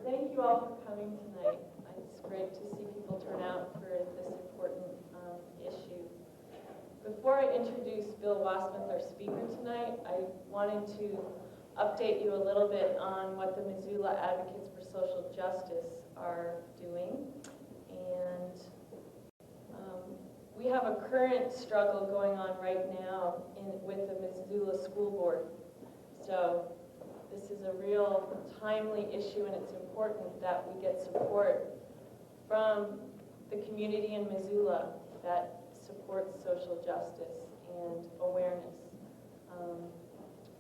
Thank you all for coming tonight. It's great to see people turn out for this important issue. Before I introduce Bill Wasmuth, our speaker tonight, I wanted to update you a little bit on what the Missoula Advocates for Social Justice are doing. And we have a current struggle going on right now with the Missoula School Board. So this is a real timely issue, and it's important that we get support from the community in Missoula that supports social justice and awareness.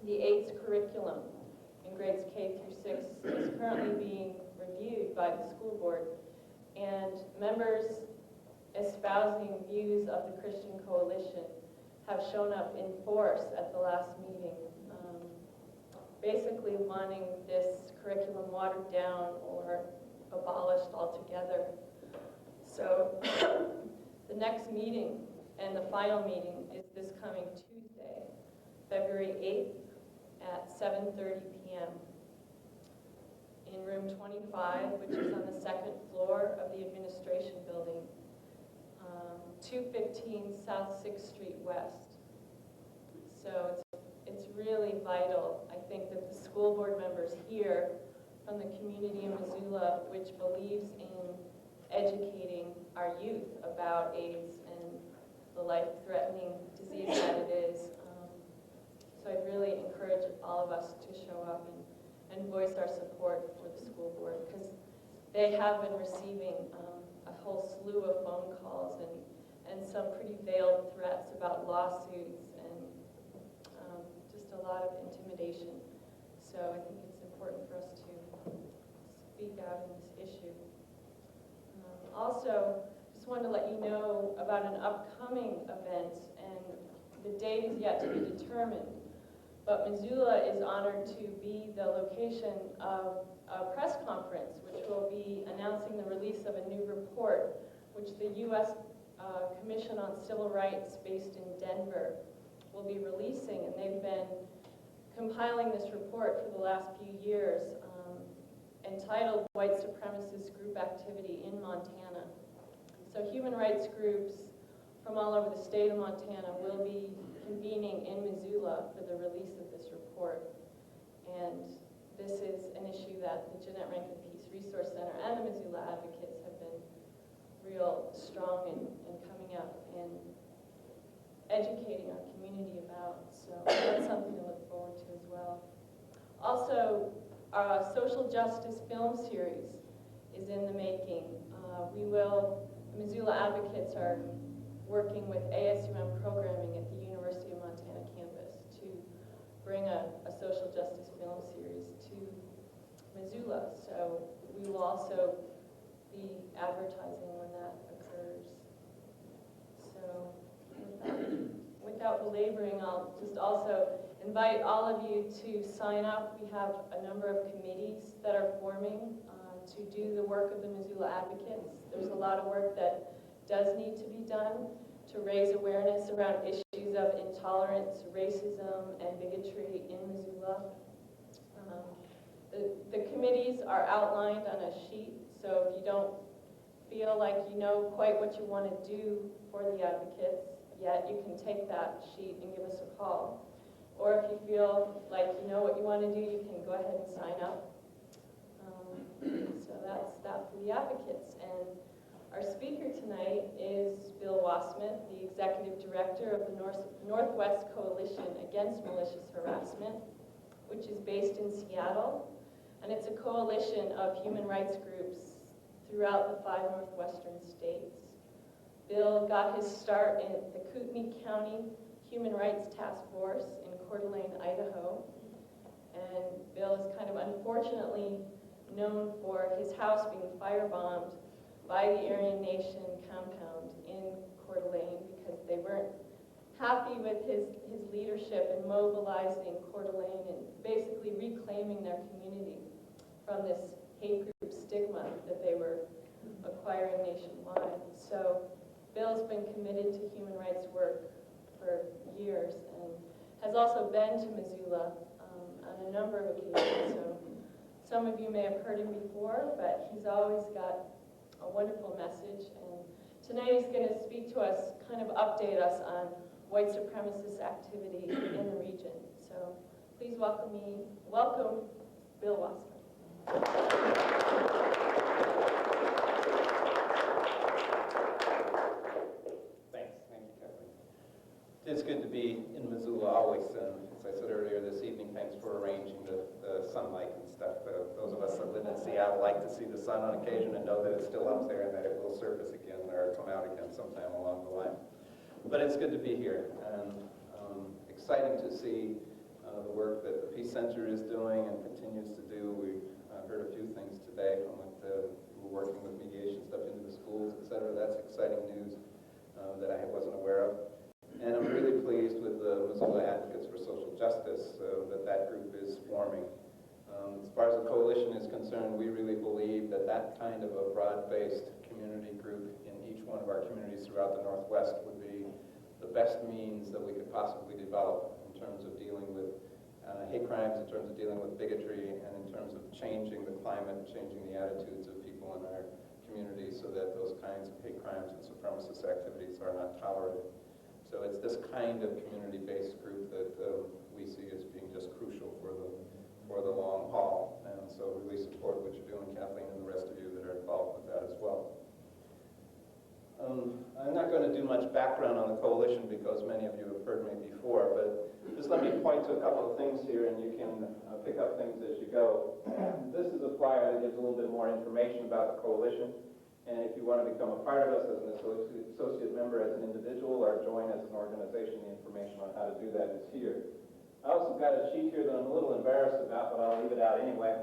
The AIDS curriculum in grades K through 6 is currently being reviewed by the school board, and members espousing views of the Christian Coalition have shown up in force at the last meeting, basically wanting this curriculum watered down or abolished altogether. So the next meeting and the final meeting is this coming Tuesday, February 8th at 7:30 p.m. in room 25, which is on the second floor of the administration building, 215 South 6th Street West. So it's really vital, I think, that the school board members hear from the community in Missoula, which believes in educating our youth about AIDS and the life-threatening disease that it is. So I'd really encourage all of us to show up and voice our support for the school board, because they have been receiving a whole slew of phone calls and some pretty veiled threats about lawsuits and just a lot of intimidation. So I think it's important for us to speak out in this issue. Also, just wanted to let you know about an upcoming event, and the date is yet to be determined. But Missoula is honored to be the location of a press conference, which will be announcing the release of a new report, which the U.S. Commission on Civil Rights, based in Denver, will be releasing. And they've been compiling this report for the last few years, entitled White Supremacist Group Activity in Montana. So human rights groups from all over the state of Montana will be convening in Missoula for the release of this report. And this is an issue that the Jeanette Rankin Peace Resource Center and the Missoula Advocates have been real strong in coming up and educating our community about. So that's something to look forward to as well. Also, our social justice film series is in the making. The Missoula Advocates are working with ASUM programming at the University of Montana campus to bring a social justice film series to Missoula. So we will also be advertising when that occurs. So without belaboring, I'll just also invite all of you to sign up. We have a number of committees that are forming to do the work of the Missoula Advocates. There's a lot of work that does need to be done to raise awareness around issues of intolerance, racism, and bigotry in Missoula. The committees are outlined on a sheet, so if you don't feel like you know quite what you want to do for the advocates yet, you can take that sheet and give us a call. Or if you feel like you know what you want to do, you can go ahead and sign up. So that's that for the advocates. And our speaker tonight is Bill Wasmuth, the Executive Director of the Northwest Coalition Against Malicious Harassment, which is based in Seattle. And it's a coalition of human rights groups throughout the 5 northwestern states. Bill got his start in the Kootenai County Human Rights Task Force in Coeur d'Alene, Idaho. And Bill is kind of unfortunately known for his house being firebombed by the Aryan Nation compound in Coeur d'Alene because they weren't happy with his leadership in mobilizing Coeur d'Alene and basically reclaiming their community from this hate group stigma that they were acquiring nationwide. So Bill's been committed to human rights work for years and has also been to Missoula on a number of occasions. So Some of you may have heard him before, but he's always got a wonderful message. And tonight he's going to speak to us, kind of update us on white supremacist activity in the region. So please welcome Bill Wasserman. It's good to be in Missoula always, and as I said earlier this evening, thanks for arranging the sunlight and stuff. Those of us that live in Seattle like to see the sun on occasion and know that it's still up there and that it will surface again or come out again sometime along the line. But it's good to be here, and exciting to see the work that the Peace Center is doing and continues to do. We heard a few things today on what we're working with mediation stuff into the schools, etc. That's exciting news that I wasn't aware of. And I'm really pleased with the Missoula Advocates for Social Justice that group is forming. As far as the coalition is concerned, we really believe that kind of a broad-based community group in each one of our communities throughout the Northwest would be the best means that we could possibly develop in terms of dealing with hate crimes, in terms of dealing with bigotry, and in terms of changing the climate, changing the attitudes of people in our communities so that those kinds of hate crimes and supremacist activities are not tolerated. So it's this kind of community-based group that we see as being just crucial for the long haul. And so really support what you're doing, Kathleen, and the rest of you that are involved with that as well. I'm not going to do much background on the coalition because many of you have heard me before, but just let me point to a couple of things here and you can pick up things as you go. This is a flyer that gives a little bit more information about the coalition. And if you want to become a part of us as an associate member, as an individual, or join as an organization, the information on how to do that is here. I also got a sheet here that I'm a little embarrassed about, but I'll leave it out anyway.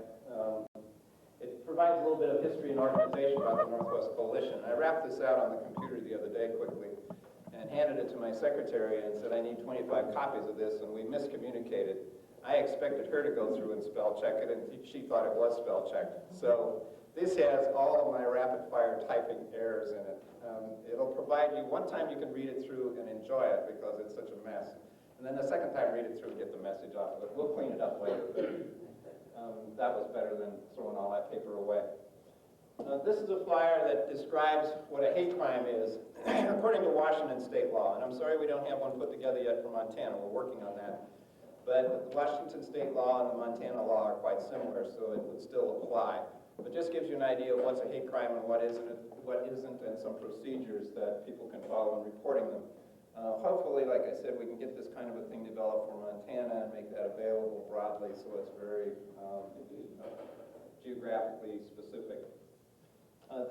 It provides a little bit of history and organization about the Northwest Coalition. I wrapped this out on the computer the other day quickly and handed it to my secretary and said, I need 25 copies of this, and we miscommunicated. I expected her to go through and spell check it, and she thought it was spell checked. So this has all of my rapid-fire typing errors in it. It'll provide you, one time you can read it through and enjoy it because it's such a mess. And then the second time, read it through and get the message off of it. We'll clean it up later, but that was better than throwing all that paper away. This is a flyer that describes what a hate crime is according to Washington state law. And I'm sorry we don't have one put together yet for Montana. We're working on that. But the Washington state law and the Montana law are quite similar, so it would still apply. But just gives you an idea of what's a hate crime and what isn't, and some procedures that people can follow in reporting them. Hopefully, like I said, we can get this kind of a thing developed for Montana and make that available broadly so it's very geographically specific.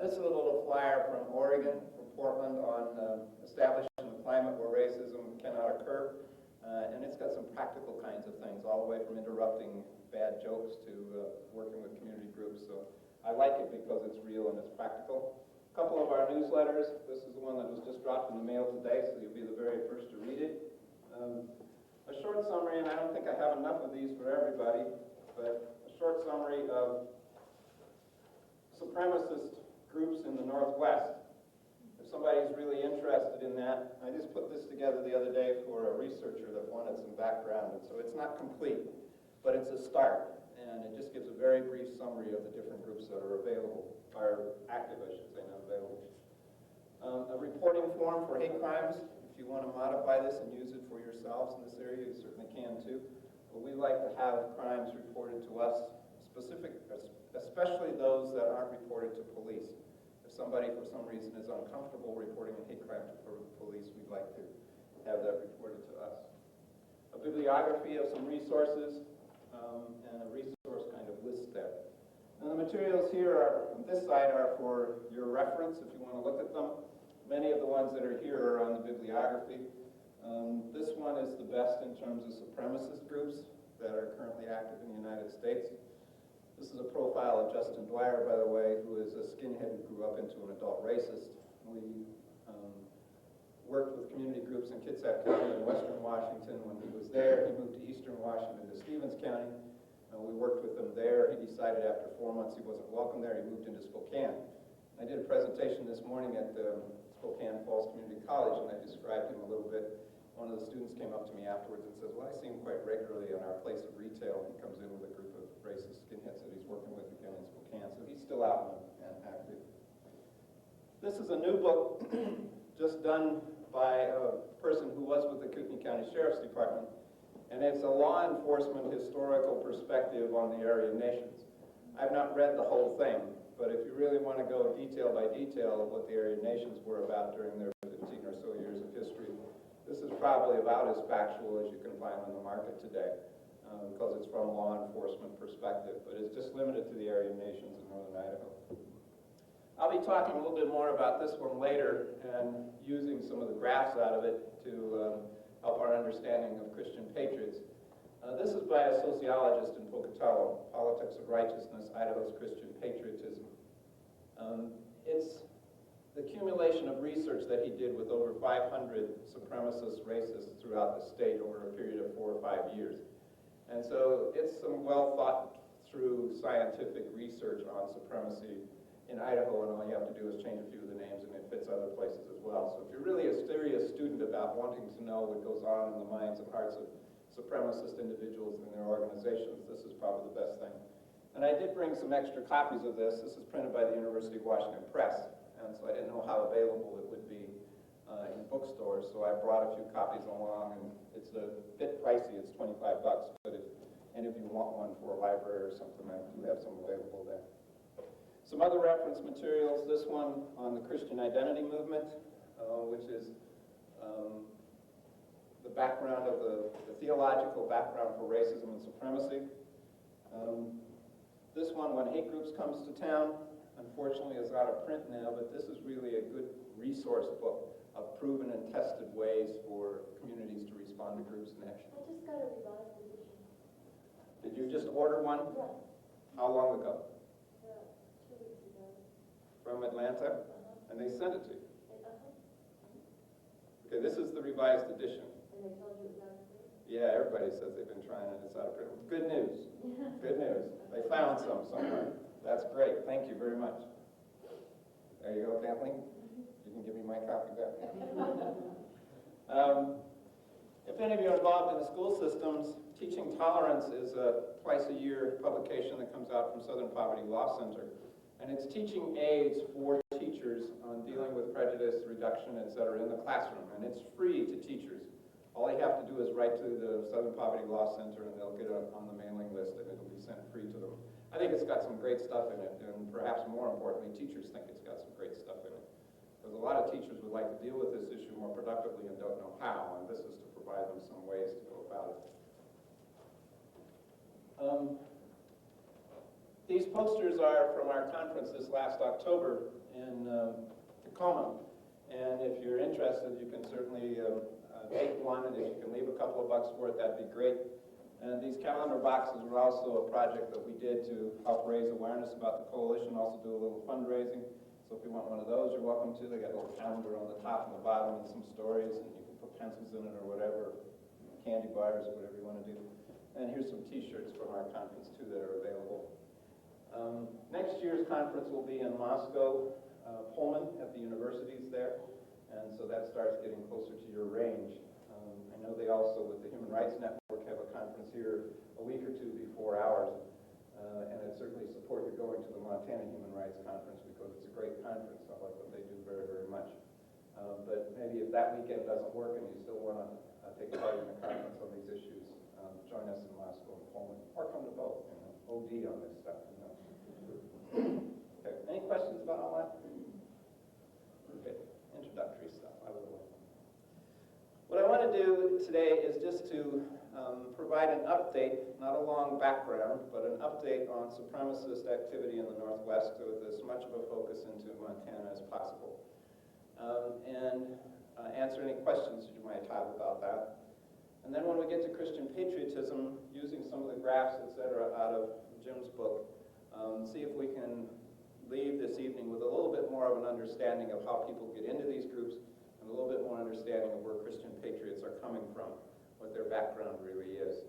This is a little flyer from Oregon, from Portland, on establishing a climate where racism cannot occur. And it's got some practical kinds of things, all the way from interrupting bad jokes to working with community groups. So I like it because it's real and it's practical. A couple of our newsletters. This is the one that was just dropped in the mail today, so you'll be the very first to read it. A short summary, and I don't think I have enough of these for everybody, but a short summary of supremacist groups in the Northwest. If somebody's really interested in that, I just put this together the other day for a researcher that wanted some background, and so it's not complete, but it's a start, and it just gives a very brief summary of the different groups that are available, or active, I should say, not available. A reporting form for hate crimes. If you want to modify this and use it for yourselves in this area, you certainly can too. But we like to have crimes reported to us, especially those that aren't reported to police. If somebody, for some reason, is uncomfortable reporting a hate crime to police, we'd like to have that reported to us. A bibliography of some resources, and a resource kind of list there. And the materials here on this side are for your reference if you want to look at them. Many of the ones that are here are on the bibliography. This one is the best in terms of supremacist groups that are currently active in the United States. This is a profile of Justin Dwyer, by the way, who is a skinhead who grew up into an adult racist. We worked with community groups in Kitsap County in western Washington when he was there. He moved to eastern Washington to Stevens County. We worked with him there. He decided after 4 months he wasn't welcome there. He moved into Spokane. I did a presentation this morning at Spokane Falls Community College, and I described him a little bit. one of the students came up to me afterwards and says, well, I see him quite regularly in our place of retail. He comes in with a group of racist skinheads that he's working with again in Spokane, so he's still out and active. This is a new book just done by a person who was with the Kootenai County Sheriff's Department, and it's a law enforcement historical perspective on the Aryan nations. I've not read the whole thing, but if you really want to go detail by detail of what the Aryan nations were about during their 15 or so years of history, this is probably about as factual as you can find on the market today, because it's from a law enforcement perspective, but it's just limited to the Aryan nations in northern Idaho. I'll be talking a little bit more about this one later and using some of the graphs out of it to help our understanding of Christian patriots. This is by a sociologist in Pocatello, Politics of Righteousness, Idaho's Christian Patriotism. It's the accumulation of research that he did with over 500 supremacist racists throughout the state over a period of 4 or 5 years. And so it's some well thought through scientific research on supremacy in Idaho, and all you have to do is change a few of the names and it fits other places as well. So if you're really a serious student about wanting to know what goes on in the minds and hearts of supremacist individuals and their organizations, this is probably the best thing. And I did bring some extra copies of this. This is printed by the University of Washington Press, and so I didn't know how available it would be in bookstores, so I brought a few copies along, and it's a bit pricey. It's $25, but if any of you want one for a library or something, I do have some available there. Some other reference materials, this one on the Christian identity movement, which is the background of the theological background for racism and supremacy. This one, When Hate Groups Comes to Town, unfortunately is out of print now, but this is really a good resource book of proven and tested ways for communities to respond to groups in action. I just got a revised edition. Did you just order one? Yeah. How long ago? 2 weeks ago. From Atlanta? And they sent it to you? Uh-huh. Okay, this is the revised edition. And they told you it was out of print? Yeah, everybody says they've been trying it. It's out of print. Good news. Yeah. Good news. They found some somewhere. That's great. Thank you very much. There you go, Kathleen. You can give me my copy back. If any of you are involved in the school systems, Teaching Tolerance is a twice-a-year publication that comes out from Southern Poverty Law Center. And it's teaching aids for teachers on dealing with prejudice, reduction, etc. in the classroom. And it's free to teachers. All they have to do is write to the Southern Poverty Law Center and they'll get on the mailing list and it'll be sent free to them. I think it's got some great stuff in it, and perhaps more importantly, teachers think it's got some great stuff in it. Because a lot of teachers would like to deal with this issue more productively and don't know how, and this is to provide them some ways to go about it. These posters are from our conference this last October in Tacoma, and if you're interested, you can certainly take one, and if you can leave a couple of bucks for it, that'd be great. And these calendar boxes were also a project that we did to help raise awareness about the coalition, also do a little fundraising. So if you want one of those, you're welcome to. They got a little calendar on the top and the bottom and some stories, and you can put pencils in it or whatever, candy bars, whatever you want to do. And here's some t-shirts from our conference too that are available. Next year's conference will be in Moscow, Pullman at the universities there, and so that starts getting closer to your range. I know they also, with the Human Rights Network, have a conference here a week or two before ours, and I'd certainly support you going to the Montana Human Rights Conference because it's a great conference. I like what they do very, very much. But maybe if that weekend doesn't work and you still want to take part in the conference on these issues, join us in Moscow and Pullman, or come to both, OD on this stuff. Okay. Any questions about all that? Okay, introductory stuff. I will. What I want to do today is just to provide an update, not a long background, but an update on supremacist activity in the Northwest with as much of a focus into Montana as possible. And answer any questions you might have about that. And then when we get to Christian patriotism, using some of the graphs, etc., out of Jim's book, see if we can leave this evening with a little bit more of an understanding of how people get into these groups and a little bit more understanding of where Christian patriots are coming from, what their background really is.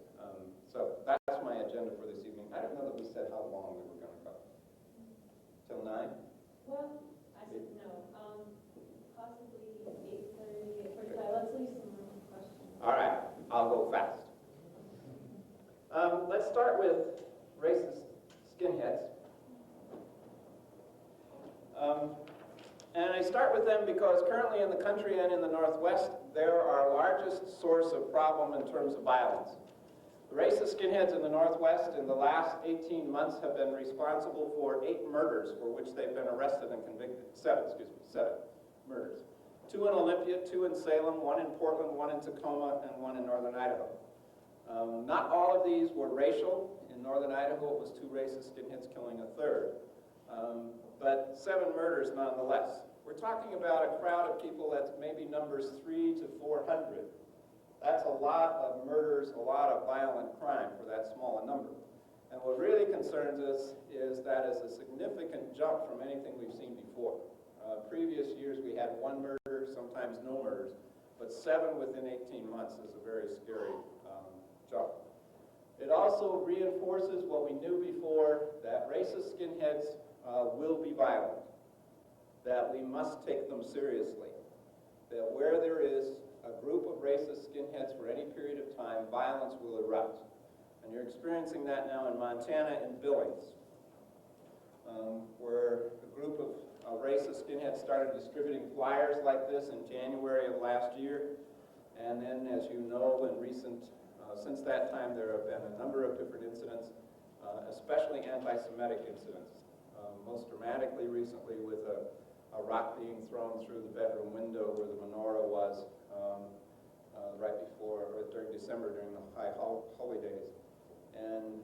So that's my agenda for this evening. I don't know that we said how long we were going to go. Till 9? Well, I said no. Possibly 8:30, 8:45. Let's leave some room for questions. with them because currently in the country and in the Northwest, they're our largest source of problem in terms of violence. The racist skinheads in the Northwest in the last 18 months have been responsible for 8 murders for which they've been arrested and convicted. 7 murders. 2 in Olympia, 2 in Salem, 1 in Portland, 1 in Tacoma, and 1 in northern Idaho. Not all of these were racial. In northern Idaho, it was 2 racist skinheads killing a third. But 7 murders nonetheless. We're talking about a crowd of people that maybe numbers 300 to 400. That's a lot of murders, a lot of violent crime for that small a number. And what really concerns us is that is a significant jump from anything we've seen before. Previous years we had 1 murder, sometimes no murders, but 7 within 18 months is a very scary jump. It also reinforces what we knew before, that racist skinheads will be violent, that we must take them seriously, that where there is a group of racist skinheads for any period of time, violence will erupt. And you're experiencing that now in Montana in Billings, where a group of racist skinheads started distributing flyers like this in January of last year. And then, as you know, since that time there have been a number of different incidents, especially anti-Semitic incidents. Most dramatically recently with a rock being thrown through the bedroom window where the menorah was right before, or during December, during the high holy days, and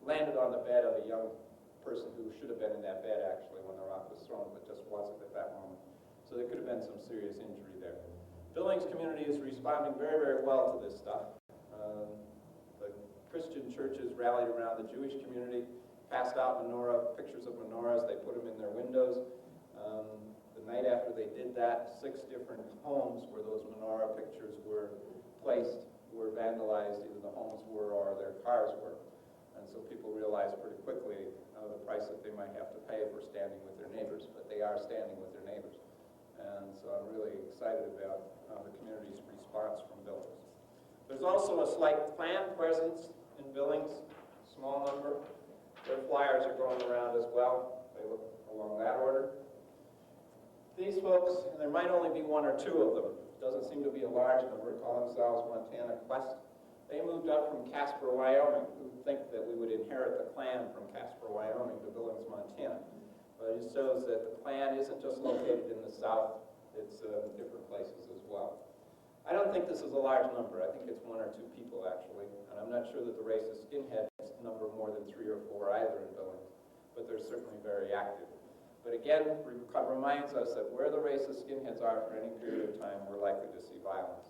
landed on the bed of a young person who should have been in that bed actually when the rock was thrown, but just wasn't at that moment. So there could have been some serious injury there. Billings community is responding very, very well to this stuff. The Christian churches rallied around the Jewish community, passed out pictures of menorahs. They put them in their windows. The night after they did that, 6 different homes where those menorah pictures were placed were vandalized. Either the homes were or their cars were. And so people realized pretty quickly the price that they might have to pay for standing with their neighbors, but they are standing with their neighbors. And so I'm really excited about the community's response from Billings. There's also a slight Klan presence in Billings, small number. Their flyers are going around as well. They look along that order. These folks, and there might only be 1 or 2 of them, doesn't seem to be a large number, call themselves Montana Quest. They moved up from Casper, Wyoming. Who would think that we would inherit the Klan from Casper, Wyoming to Billings, Montana? But it shows that the Klan isn't just located in the South, it's different places as well. I don't think this is a large number. I think it's 1 or 2 people actually, and I'm not sure that the racist skinheads number more than 3 or 4 either in Billings, but they're certainly very active. But again, reminds us that where the racist skinheads are for any period of time, we're likely to see violence.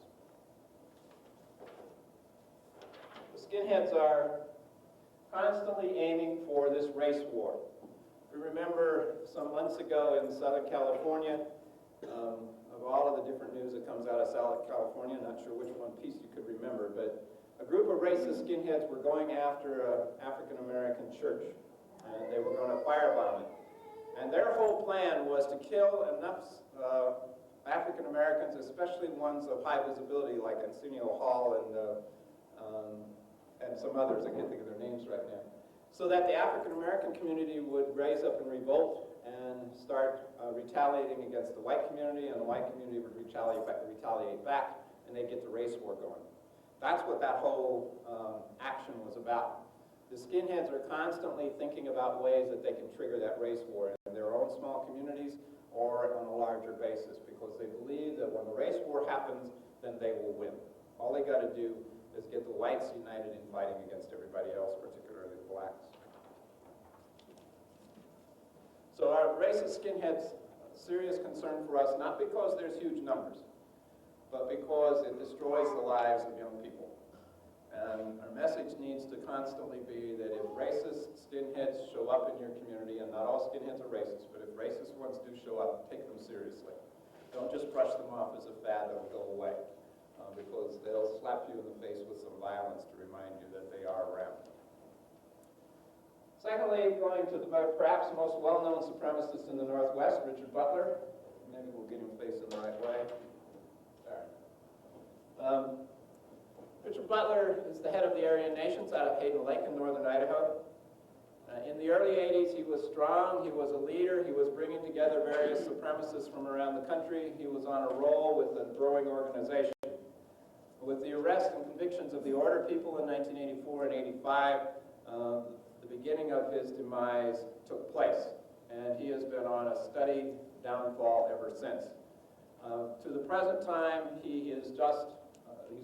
The skinheads are constantly aiming for this race war. We remember some months ago in Southern California, of all of the different news that comes out of Southern California, not sure which one piece you could remember, but a group of racist skinheads were going after an African-American church, and they were going to firebomb it. And their whole plan was to kill enough African-Americans, especially ones of high visibility like Arsenio Hall and some others, I can't think of their names right now, so that the African-American community would raise up in revolt and start retaliating against the white community, and the white community would retaliate back, and they'd get the race war going. That's what that whole action was about. The skinheads are constantly thinking about ways that they can trigger that race war in their own small communities or on a larger basis, because they believe that when the race war happens, then they will win. All they got to do is get the whites united in fighting against everybody else, particularly the blacks. So our racist skinheads, a serious concern for us, not because there's huge numbers, but because it destroys the lives of young people. And our message needs to constantly be that if racist skinheads show up in your community, and not all skinheads are racist, but if racist ones do show up, take them seriously. Don't just brush them off as a fad that'll go away, because they'll slap you in the face with some violence to remind you that they are around. Secondly, going to the perhaps most well-known supremacist in the Northwest, Richard Butler. Maybe we'll get him facing the right way. Sorry. Richard Butler is the head of the Aryan Nations out of Hayden Lake in northern Idaho. In the early 80s, he was strong, he was a leader, he was bringing together various supremacists from around the country, he was on a roll with a growing organization. With the arrest and convictions of the Order people in 1984 and 85, the beginning of his demise took place, and he has been on a steady downfall ever since. To the present time, he's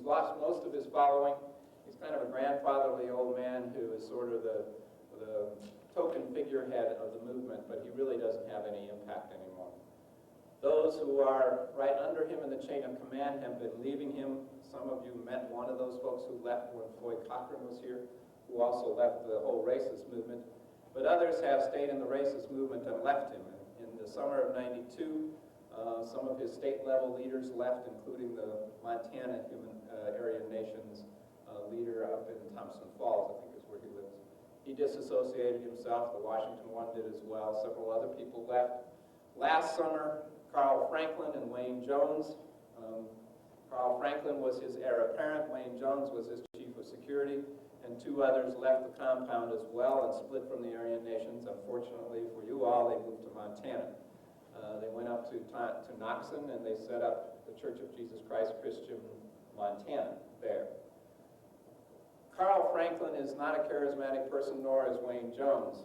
lost most of his following. He's kind of a grandfatherly old man who is sort of the token figurehead of the movement, but he really doesn't have any impact anymore. Those who are right under him in the chain of command have been leaving him. Some of you met one of those folks who left when Floyd Cochran was here, who also left the whole racist movement. But others have stayed in the racist movement and left him. In the summer of '92, some of his state-level leaders left, including the Montana Aryan Nations leader up in Thompson Falls, I think is where he lives. He disassociated himself. The Washington one did as well. Several other people left. Last summer, Carl Franklin and Wayne Jones. Carl Franklin was his heir apparent. Wayne Jones was his chief of security. And two others left the compound as well and split from the Aryan Nations. Unfortunately for you all, they moved to Montana. They went up to Knoxon and they set up the Church of Jesus Christ Christian Montana there. Carl Franklin is not a charismatic person, nor is Wayne Jones.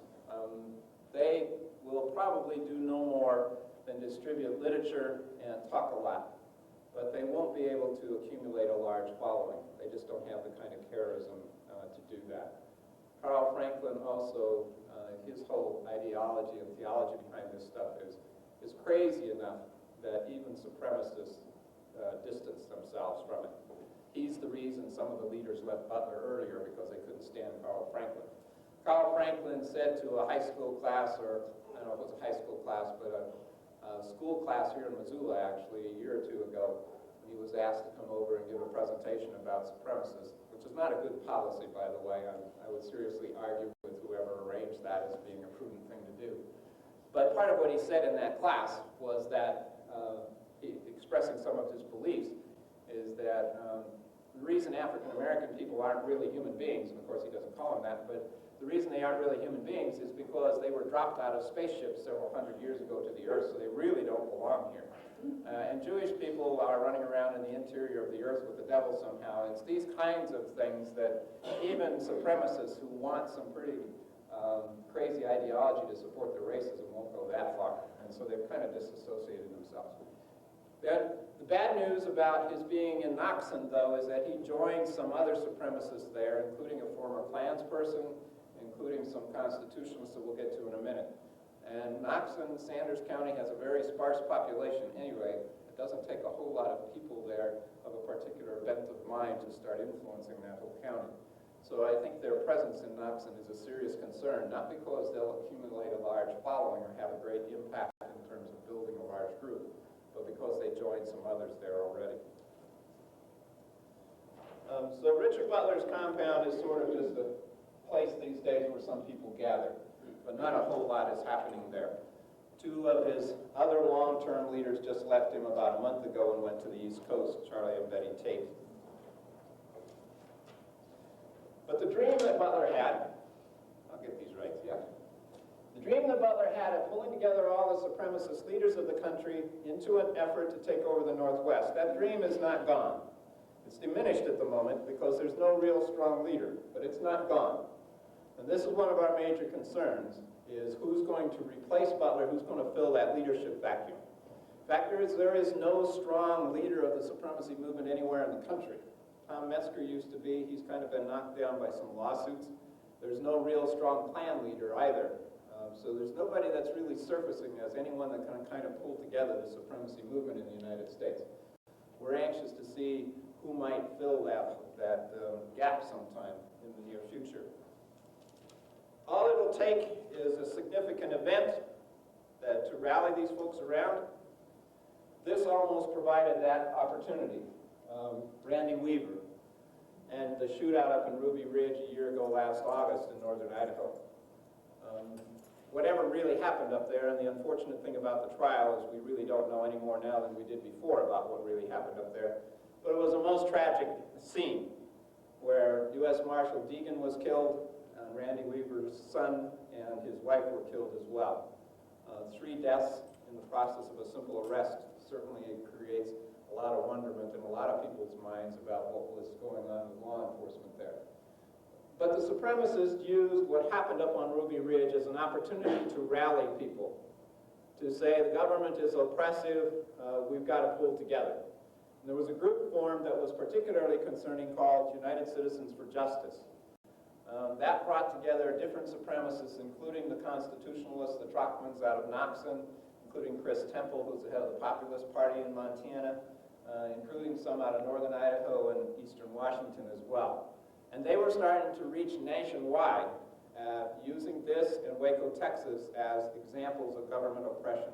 They will probably do no more than distribute literature and talk a lot, but they won't be able to accumulate a large following. They just don't have the kind of charism to do that. Carl Franklin also, his whole ideology and theology behind this stuff is crazy enough that even supremacists distance themselves from it. He's the reason some of the leaders left Butler earlier, because they couldn't stand Carl Franklin. Carl Franklin said to a high school class, or I don't know if it was a high school class, but a school class here in Missoula actually a year or two ago, when he was asked to come over and give a presentation about supremacists, which is not a good policy, by the way. I would seriously argue with whoever arranged that as being a prudent thing to do. But part of what he said in that class was that, expressing some of his beliefs, is that the reason African-American people aren't really human beings, and of course he doesn't call them that, but the reason they aren't really human beings is because they were dropped out of spaceships several hundred years ago to the Earth, so they really don't belong here. And Jewish people are running around in the interior of the Earth with the devil somehow. It's these kinds of things that even supremacists who want some pretty crazy ideology to support their racism won't go that far, and so they've kind of disassociated themselves. The bad news about his being in Knoxon, though, is that he joined some other supremacists there, including a former Klansperson, including some constitutionalists that we'll get to in a minute. And Knoxon, Sanders County, has a very sparse population anyway. It doesn't take a whole lot of people there of a particular bent of mind to start influencing that whole county. So I think their presence in Knoxon is a serious concern, not because they'll accumulate a large following or have a great impact in terms of building a large group, but because they joined some others there already. So Richard Butler's compound is sort of just a place these days where some people gather, but not a whole lot is happening there. Two of his other long-term leaders just left him about a month ago and went to the East Coast, Charlie and Betty Tate. But the dream that Butler had, I'll get these right, yeah. The dream that Butler had of pulling together all the supremacist leaders of the country into an effort to take over the Northwest, that dream is not gone. It's diminished at the moment because there's no real strong leader, but it's not gone. And this is one of our major concerns, is who's going to replace Butler, who's going to fill that leadership vacuum. The fact is, there is no strong leader of the supremacy movement anywhere in the country. Tom Metzger used to be. He's kind of been knocked down by some lawsuits. There's no real strong Klan leader either. So there's nobody that's really surfacing as anyone that can kind of pull together the supremacy movement in the United States. We're anxious to see who might fill that gap sometime in the near future. All it'll take is a significant event to rally these folks around. This almost provided that opportunity. Randy Weaver and the shootout up in Ruby Ridge a year ago last August in northern Idaho. Whatever really happened up there, and the unfortunate thing about the trial is we really don't know any more now than we did before about what really happened up there. But it was a most tragic scene where U.S. Marshal Deegan was killed, Randy Weaver's son and his wife were killed as well. 3 deaths in the process of a simple arrest certainly creates a lot of wonderment in a lot of people's minds about what was going on with law enforcement there. But the supremacists used what happened up on Ruby Ridge as an opportunity to rally people, to say the government is oppressive, we've got to pull together. And there was a group formed that was particularly concerning called United Citizens for Justice. That brought together different supremacists, including the constitutionalists, the Trockmans out of Knoxon, including Chris Temple, who's the head of the Populist Party in Montana, including some out of northern Idaho and eastern Washington as well. And they were starting to reach nationwide, using this and Waco, Texas as examples of government oppression,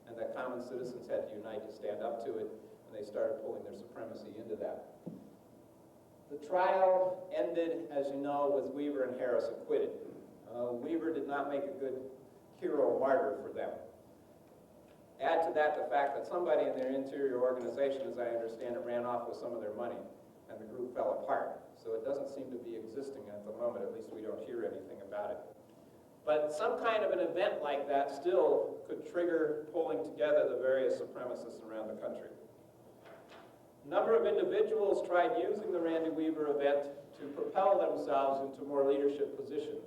and that common citizens had to unite to stand up to it, and they started pulling their supremacy into that. The trial ended, as you know, with Weaver and Harris acquitted. Weaver did not make a good hero martyr for them. Add to that the fact that somebody in their interior organization, as I understand it, ran off with some of their money, and the group fell apart. So it doesn't seem to be existing at the moment, at least we don't hear anything about it. But some kind of an event like that still could trigger pulling together the various supremacists around the country. A number of individuals tried using the Randy Weaver event to propel themselves into more leadership positions.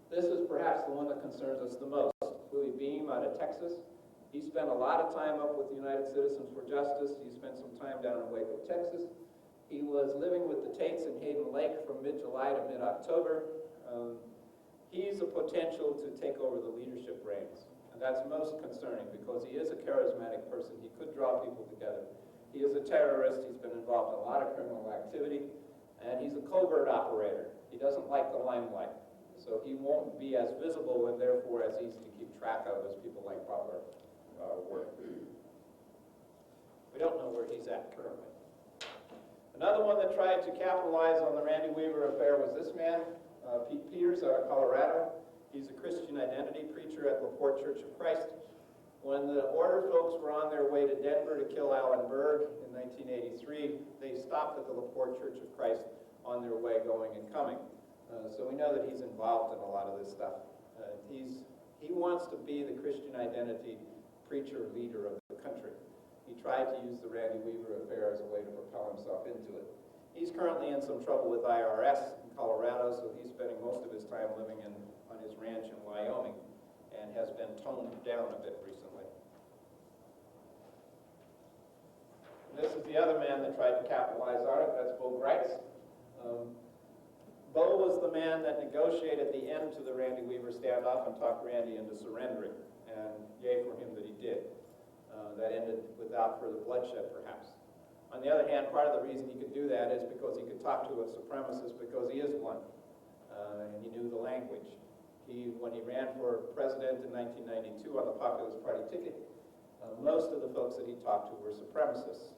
This is perhaps the one that concerns us the most. Louis Beam out of Texas. He spent a lot of time up with the United Citizens for Justice. He spent some time down in Waco, Texas. He was living with the Tates in Hayden Lake from mid-July to mid-October. He's a potential to take over the leadership reins. And that's most concerning because he is a charismatic person. He could draw people together. He is a terrorist. He's been involved in a lot of criminal activity. And he's a covert operator. He doesn't like the limelight. So he won't be as visible and therefore as easy to keep track of as people like Butler were. We don't know where he's at currently. Another one that tried to capitalize on the Randy Weaver affair was this man, Pete Peters out of Colorado. He's a Christian identity preacher at LaPorte Church of Christ. When the order folks were on their way to Denver to kill Alan Berg in 1983, they stopped at the LaPorte Church of Christ on their way going and coming. So we know that he's involved in a lot of this stuff. He wants to be the Christian identity preacher leader of the country. He tried to use the Randy Weaver affair as a way to propel himself into it. He's currently in some trouble with IRS in Colorado, so he's spending most of his time living on his ranch in Wyoming and has been toned down a bit recently. This is the other man that tried to capitalize on it. That's Bo Greitz. Bo was the man that negotiated the end to the Randy Weaver standoff and talked Randy into surrendering, and yay for him that he did. That ended without further bloodshed, perhaps. On the other hand, part of the reason he could do that is because he could talk to a supremacist because he is one, and he knew the language. When he ran for president in 1992 on the Populist Party ticket, most of the folks that he talked to were supremacists.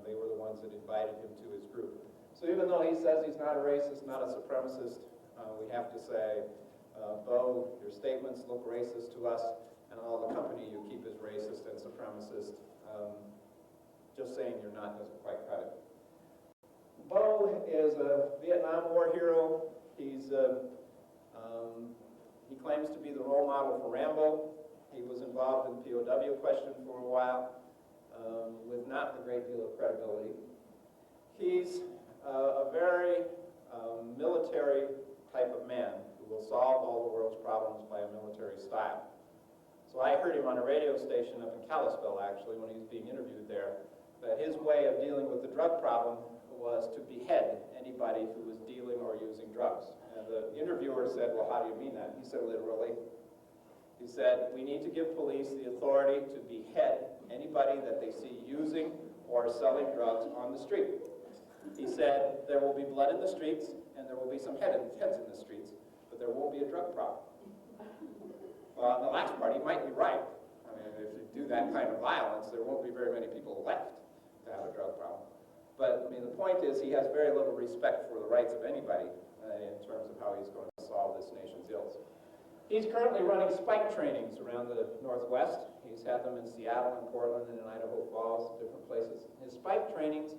They were the ones that invited him to his group. So even though he says he's not a racist, not a supremacist, we have to say, Bo, your statements look racist to us, and all the company you keep is racist and supremacist. Just saying you're not doesn't quite cut it. Bo is a Vietnam War hero. He claims to be the role model for Rambo. He was involved in the POW question for a while with not a great deal of credibility. He's a very military type of man who will solve all the world's problems by a military style. So I heard him on a radio station up in Kalispell, actually, when he was being interviewed there, that his way of dealing with the drug problem was to behead anybody who was dealing or using drugs. And the interviewer said, well, how do you mean that? He said, literally. He said, we need to give police the authority to behead anybody that they see using or selling drugs on the street. He said, there will be blood in the streets, and there will be some heads in the streets, but there won't be a drug problem. Well, the last part, he might be right. I mean, if you do that kind of violence, there won't be very many people left to have a drug problem. But, I mean, the point is he has very little respect for the rights of anybody in terms of how he's going to solve this nation's ills. He's currently running spike trainings around the Northwest. He's had them in Seattle and Portland and in Idaho Falls, different places. His spike trainings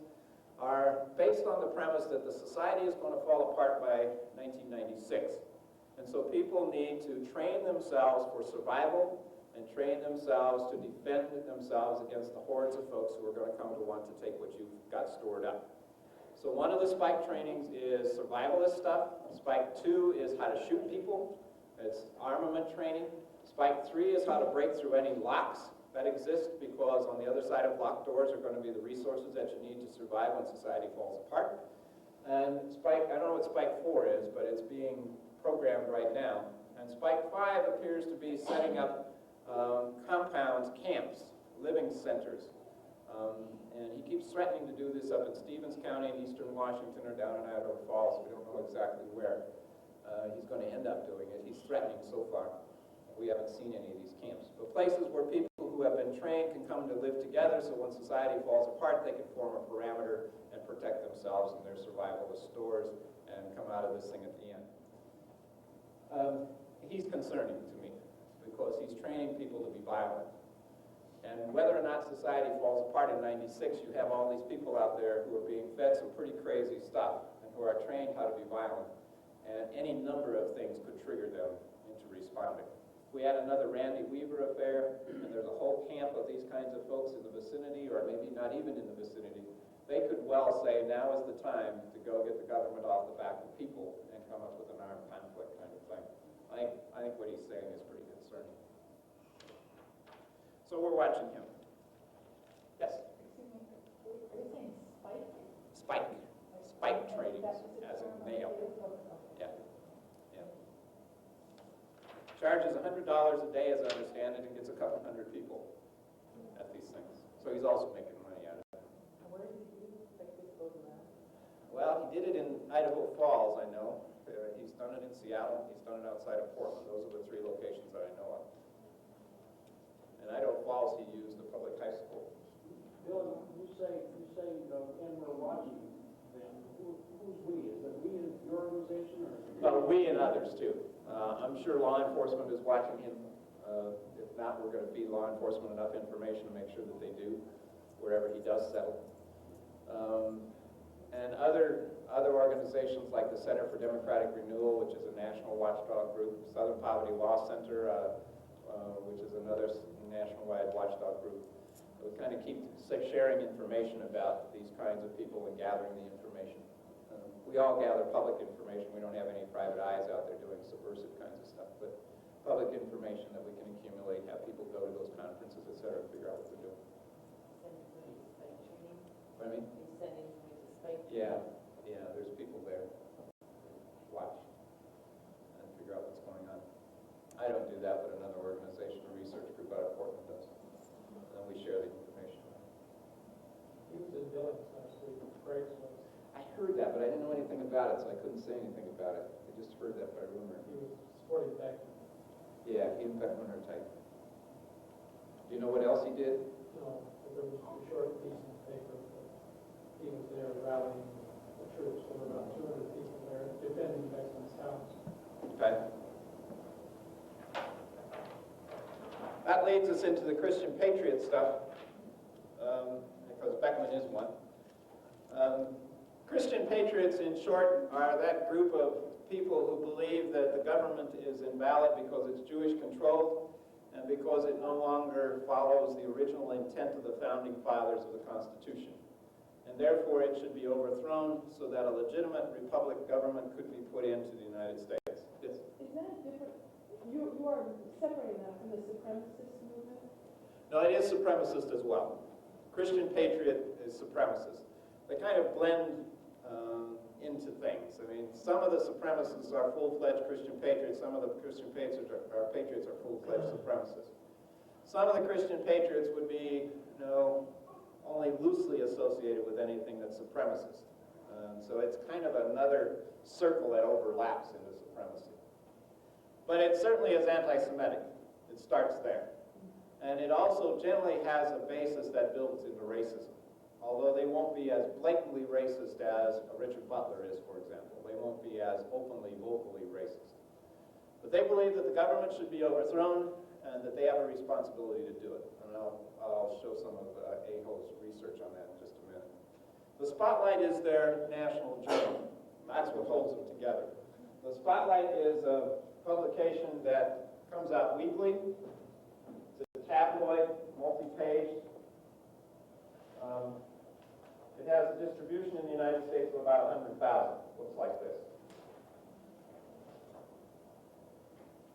are based on the premise that the society is going to fall apart by 1996. And so people need to train themselves for survival and train themselves to defend themselves against the hordes of folks who are going to come to want to take what you've got stored up. So one of the spike trainings is survivalist stuff. Spike 2 is how to shoot people. It's armament training. Spike 3 is how to break through any locks that exist, because on the other side of locked doors are going to be the resources that you need to survive when society falls apart. And Spike, I don't know what Spike 4 is, but it's being programmed right now. And Spike 5 appears to be setting up compounds, camps, living centers. And he keeps threatening to do this up in Stevens County in eastern Washington or down in Idaho Falls. We don't know exactly where he's going to end up doing it. He's threatening so far. We haven't seen any of these camps. But places where people who have been trained can come to live together, so when society falls apart, they can form a parameter and protect themselves and their survival as stores and come out of this thing at the end. He's concerning to me because he's training people to be violent. And whether or not society falls apart in '96, you have all these people out there who are being fed some pretty crazy stuff and who are trained how to be violent. And any number of things could trigger them into responding. We had another Randy Weaver affair, and there's a whole camp of these kinds of folks in the vicinity, or maybe not even in the vicinity. They could well say, now is the time to go get the government off the back of people and come up with an armed conflict kind of thing. I think what he's saying is pretty concerning. So we're watching him. Yes? Excuse me, are you saying spike? Spike. Spike trainings, as in nail. Yeah. Yeah. Charges $100 a day, as I understand it, and gets a couple hundred people at these things. So he's also making money out of it. And where did you think this goes around? Well, he did it in Idaho Falls, I know. He's done it in Seattle. He's done it outside of Portland. Those are the 3 locations that I know of. In Idaho Falls, he used the public high school. Bill, you say, and we're watching them. Who's we? Is it we in your organization, or? Well, we and others too. I'm sure law enforcement is watching him. If not, we're going to feed law enforcement enough information to make sure that they do, wherever he does settle. And other organizations like the Center for Democratic Renewal, which is a national watchdog group, Southern Poverty Law Center, which is another nationwide watchdog group. We kind of keep sharing information about these kinds of people and gathering the information. We all gather public information. We don't have any private eyes out there doing subversive kinds of stuff, but public information that we can accumulate, have people go to those conferences, et cetera, and figure out what they're doing. What I mean? Yeah, there's people there. Watch and figure out what's going on. I don't do that, but another organization, a research group out of Portland does. And we share the information. He was in Billings last week. Great. I heard that, but I didn't know anything about it, so I couldn't say anything about it. I just heard that by rumor. He was supporting back. Yeah, he and Beckman are tight. Do you know what else he did? No, but there was a short piece in the paper. He was there rallying the troops. There were about 200 people there defending Beckman's house. Okay. That leads us into the Christian patriot stuff, because Beckman is one. Christian patriots, in short, are that group of people who believe that the government is invalid because it's Jewish controlled and because it no longer follows the original intent of the founding fathers of the Constitution. And therefore it should be overthrown so that a legitimate republic government could be put into the United States. Yes? Is that different? You are separating that from the supremacist movement? No, it is supremacist as well. Christian patriot is supremacist. They kind of blend into things. I mean, some of the supremacists are full-fledged Christian patriots. Some of the Christian patriots are full-fledged supremacists. Some of the Christian patriots would be, only loosely associated with anything that's supremacist. So it's kind of another circle that overlaps into supremacy. But it certainly is anti-Semitic. It starts there. And it also generally has a basis that builds into racism. Although they won't be as blatantly racist as Richard Butler is, for example. They won't be as openly, vocally racist. But they believe that the government should be overthrown and that they have a responsibility to do it. And I'll show some of Aho's research on that in just a minute. The Spotlight is their national journal. That's what holds them together. The Spotlight is a publication that comes out weekly. It's a tabloid, multi-page. It has a distribution in the United States of about 100,000. Looks like this.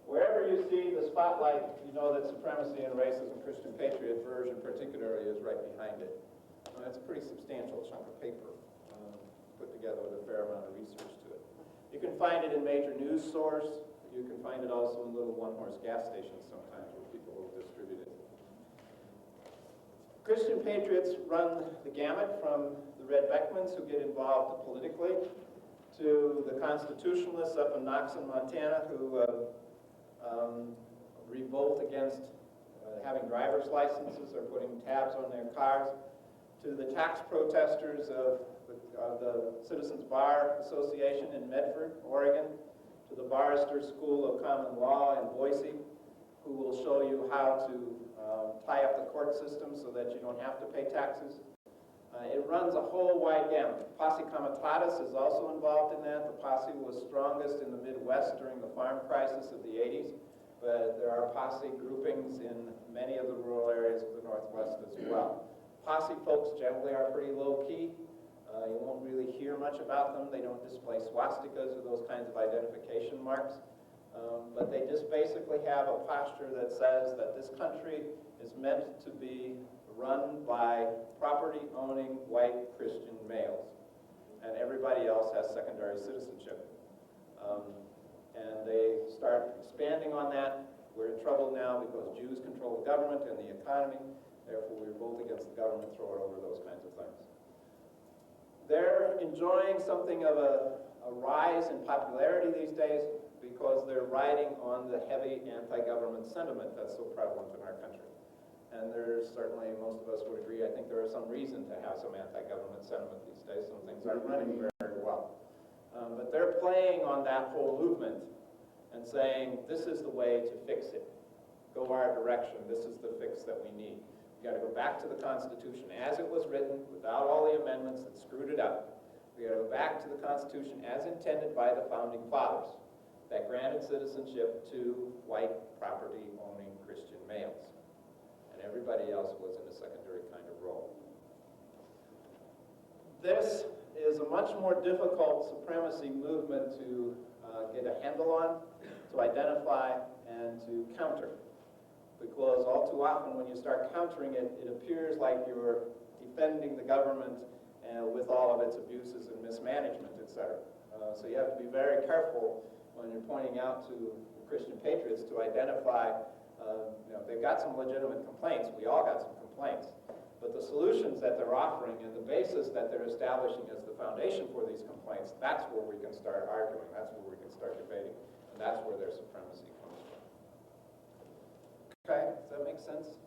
Wherever you see the Spotlight, you know that Supremacy and Racism, Christian Patriot version particularly is right behind it. That's a pretty substantial chunk of paper put together with a fair amount of research to it. You can find it in major news stores. You can find it also in little one-horse gas stations sometimes where people will distribute it. Christian Patriots run the gamut from the Red Beckmans who get involved politically to the constitutionalists up in Knoxon, Montana who revolt against having driver's licenses or putting tabs on their cars, to the tax protesters of the Citizens Bar Association in Medford, Oregon, to the Barrister School of Common Law in Boise, who will show you how to tie up the court system so that you don't have to pay taxes. It runs a whole wide gamut. Posse Comitatus is also involved in that. The posse was strongest in the Midwest during the farm crisis of the 80s, but there are posse groupings in many of the rural areas of the Northwest as well. Posse folks generally are pretty low-key. You won't really hear much about them. They don't display swastikas or those kinds of identification marks. But they just basically have a posture that says that this country is meant to be run by property-owning white Christian males, and everybody else has secondary citizenship. And they start expanding on that. We're in trouble now because Jews control the government and the economy. Therefore, we revolt against the government, throw it over, those kinds of things. They're enjoying something of a rise in popularity these days because they're riding on the heavy anti-government sentiment that's so prevalent in our country. And there's certainly, most of us would agree, I think there is some reason to have some anti-government sentiment these days. Some things aren't running very well. But they're playing on that whole movement and saying, this is the way to fix it. Go our direction. This is the fix that we need. We've got to go back to the Constitution as it was written, without all the amendments that screwed it up. We've got to go back to the Constitution as intended by the Founding Fathers, that granted citizenship to white property-owning Christian males. And everybody else was in a secondary kind of role. This is a much more difficult supremacy movement to get a handle on, to identify, and to counter. Because all too often when you start countering it, it appears like you're defending the government with all of its abuses and mismanagement, etc. So you have to be very careful when you're pointing out to the Christian Patriots to identify, they've got some legitimate complaints. We all got some complaints. But the solutions that they're offering and the basis that they're establishing as the foundation for these complaints, that's where we can start arguing. That's where we can start debating. And that's where their supremacy comes from. Okay, does that make sense?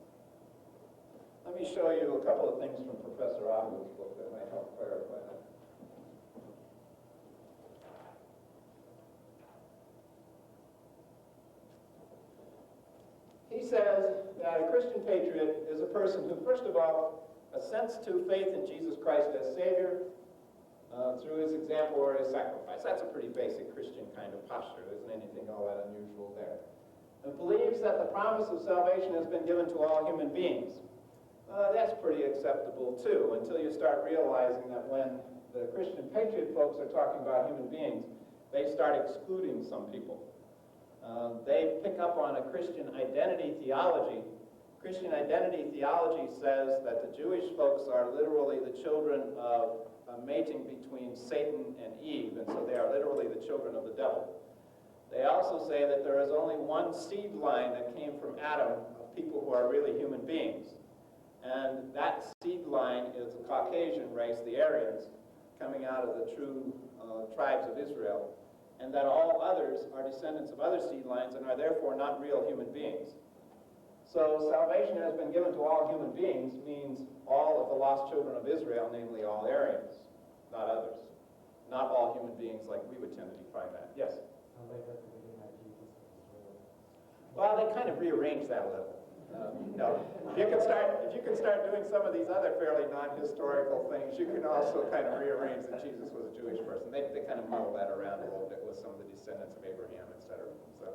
Let me show you a couple of things from Professor Ogden's book that might help clarify that. He says that a Christian patriot is a person who, first of all, assents to faith in Jesus Christ as Savior through his example or his sacrifice. That's a pretty basic Christian kind of posture. There isn't anything all that unusual there. And believes that the promise of salvation has been given to all human beings. That's pretty acceptable too, until you start realizing that when the Christian patriot folks are talking about human beings, they start excluding some people. They pick up on a Christian identity theology. Christian identity theology says that the Jewish folks are literally the children of a mating between Satan and Eve, and so they are literally the children of the devil. They also say that there is only one seed line that came from Adam of people who are really human beings. And that seed line is the Caucasian race, the Aryans, coming out of the true tribes of Israel. And that all others are descendants of other seed lines and are therefore not real human beings. So salvation has been given to all human beings means all of the lost children of Israel, namely all Aryans, not others. Not all human beings like we would tend to define that. Yes? Sounds like that's the beginning of Jesus. Well, they kind of rearranged that a little. No, if you can start doing some of these other fairly non-historical things, you can also kind of rearrange that Jesus was a Jewish person. They kind of muddle that around a little bit with some of the descendants of Abraham, etc. So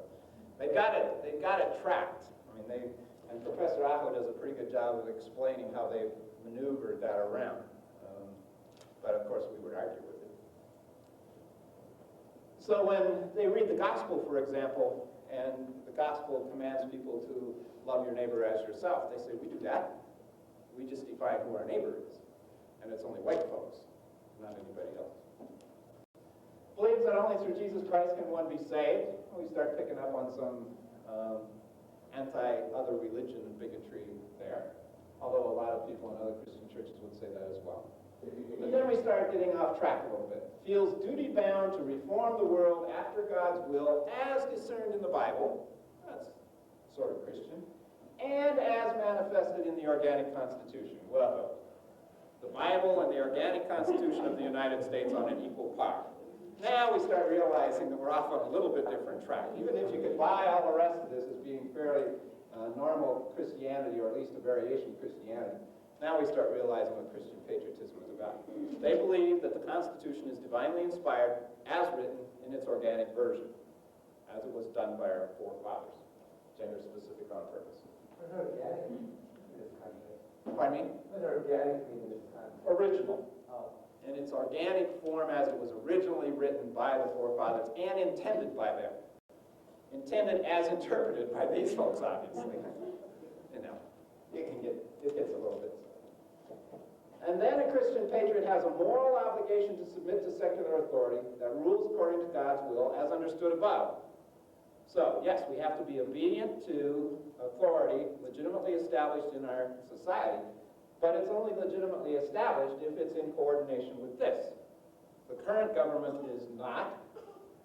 they've got it tracked. I mean, and Professor Aho does a pretty good job of explaining how they've maneuvered that around. But of course, we would argue with it. So when they read the gospel, for example, and the gospel commands people to love your neighbor as yourself, they say, we do that. We just define who our neighbor is. And it's only white folks, not anybody else. Believes that only through Jesus Christ can one be saved. We start picking up on some anti-other religion bigotry there, although a lot of people in other Christian churches would say that as well. But then we start getting off track a little bit. Feels duty-bound to reform the world after God's will as discerned in the Bible. That's sort of Christian. And as manifested in the organic Constitution. Well, the Bible and the organic Constitution of the United States on an equal par. Now we start realizing that we're off on a little bit different track. Even if you could buy all the rest of this as being fairly normal Christianity, or at least a variation of Christianity, now we start realizing what Christian patriotism is about. They believe that the Constitution is divinely inspired as written in its organic version, as it was done by our forefathers, gender-specific on purpose. What does organic mean in this context? Pardon me? What does organic mean in this context? Original. Oh. In its organic form as it was originally written by the forefathers and intended by them. Intended as interpreted by these folks, obviously. You know, it gets a little bit. And then a Christian patriot has a moral obligation to submit to secular authority that rules according to God's will as understood above. So, yes, we have to be obedient to authority legitimately established in our society, but it's only legitimately established if it's in coordination with this. The current government is not.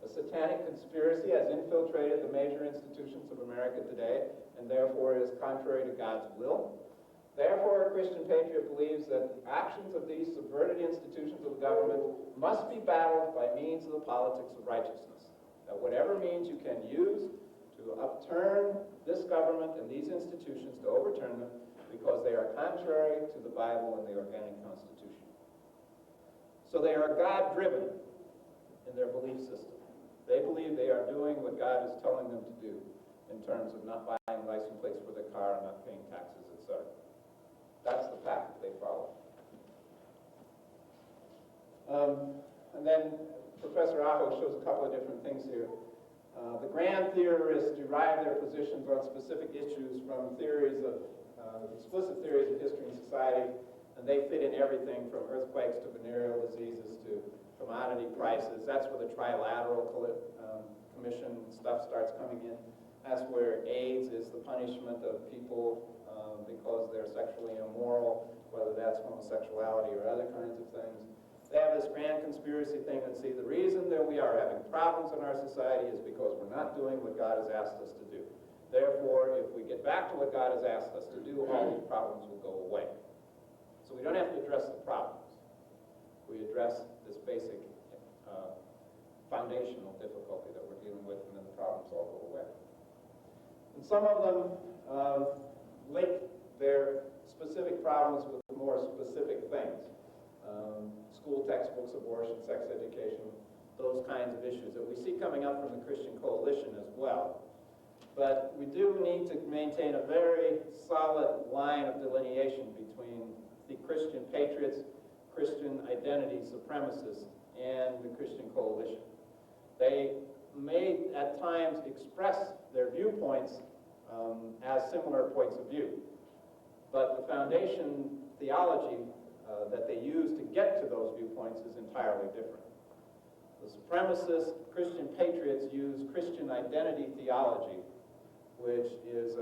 A satanic conspiracy has infiltrated the major institutions of America today, and therefore is contrary to God's will. Therefore, a Christian patriot believes that the actions of these subverted institutions of government must be battled by means of the politics of righteousness. That whatever means you can use to upturn this government and these institutions, to overturn them, because they are contrary to the Bible and the organic Constitution. So they are God-driven in their belief system. They believe they are doing what God is telling them to do in terms of not buying license plates for their car and not paying taxes, etc. That's the path that they follow. And then Professor Aho shows a couple of different things here. The grand theorists derive their positions on specific issues from theories of explicit theories of history and society, and they fit in everything from earthquakes to venereal diseases to commodity prices. That's where the trilateral commission stuff starts coming in. That's where AIDS is the punishment of people because they're sexually immoral, whether that's homosexuality or other kinds of things. They have this grand conspiracy thing that, see, the reason that we are having problems in our society is because we're not doing what God has asked us to do. Therefore, if we get back to what God has asked us to do, all these problems will go away. So we don't have to address the problems. We address this basic foundational difficulty that we're dealing with, and then the problems all go away. And some of them link their specific problems with more specific things. School textbooks, abortion, sex education, those kinds of issues that we see coming up from the Christian Coalition as well. But we do need to maintain a very solid line of delineation between the Christian patriots, Christian identity supremacists, and the Christian Coalition. They may at times express their viewpoints as similar points of view, but the foundation theology that they use to get to those viewpoints is entirely different. The supremacist Christian patriots use Christian identity theology, which is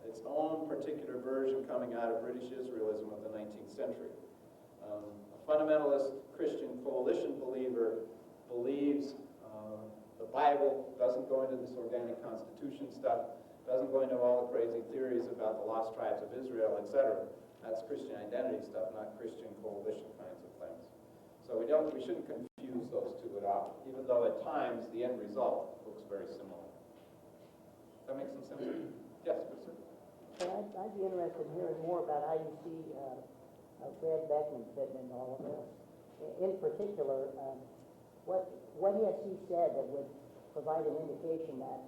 its own particular version coming out of British Israelism of the 19th century. A fundamentalist Christian Coalition believer believes the Bible, doesn't go into this organic Constitution stuff, doesn't go into all the crazy theories about the lost tribes of Israel, etc. That's Christian identity stuff, not Christian Coalition kinds of things. So we shouldn't confuse those two at all, even though at times the end result looks very similar. Does that make some sense? Yes, sir. I'd be interested in hearing more about how you see Fred Beckman fitting into all of this. In particular, what has he said that would provide an indication that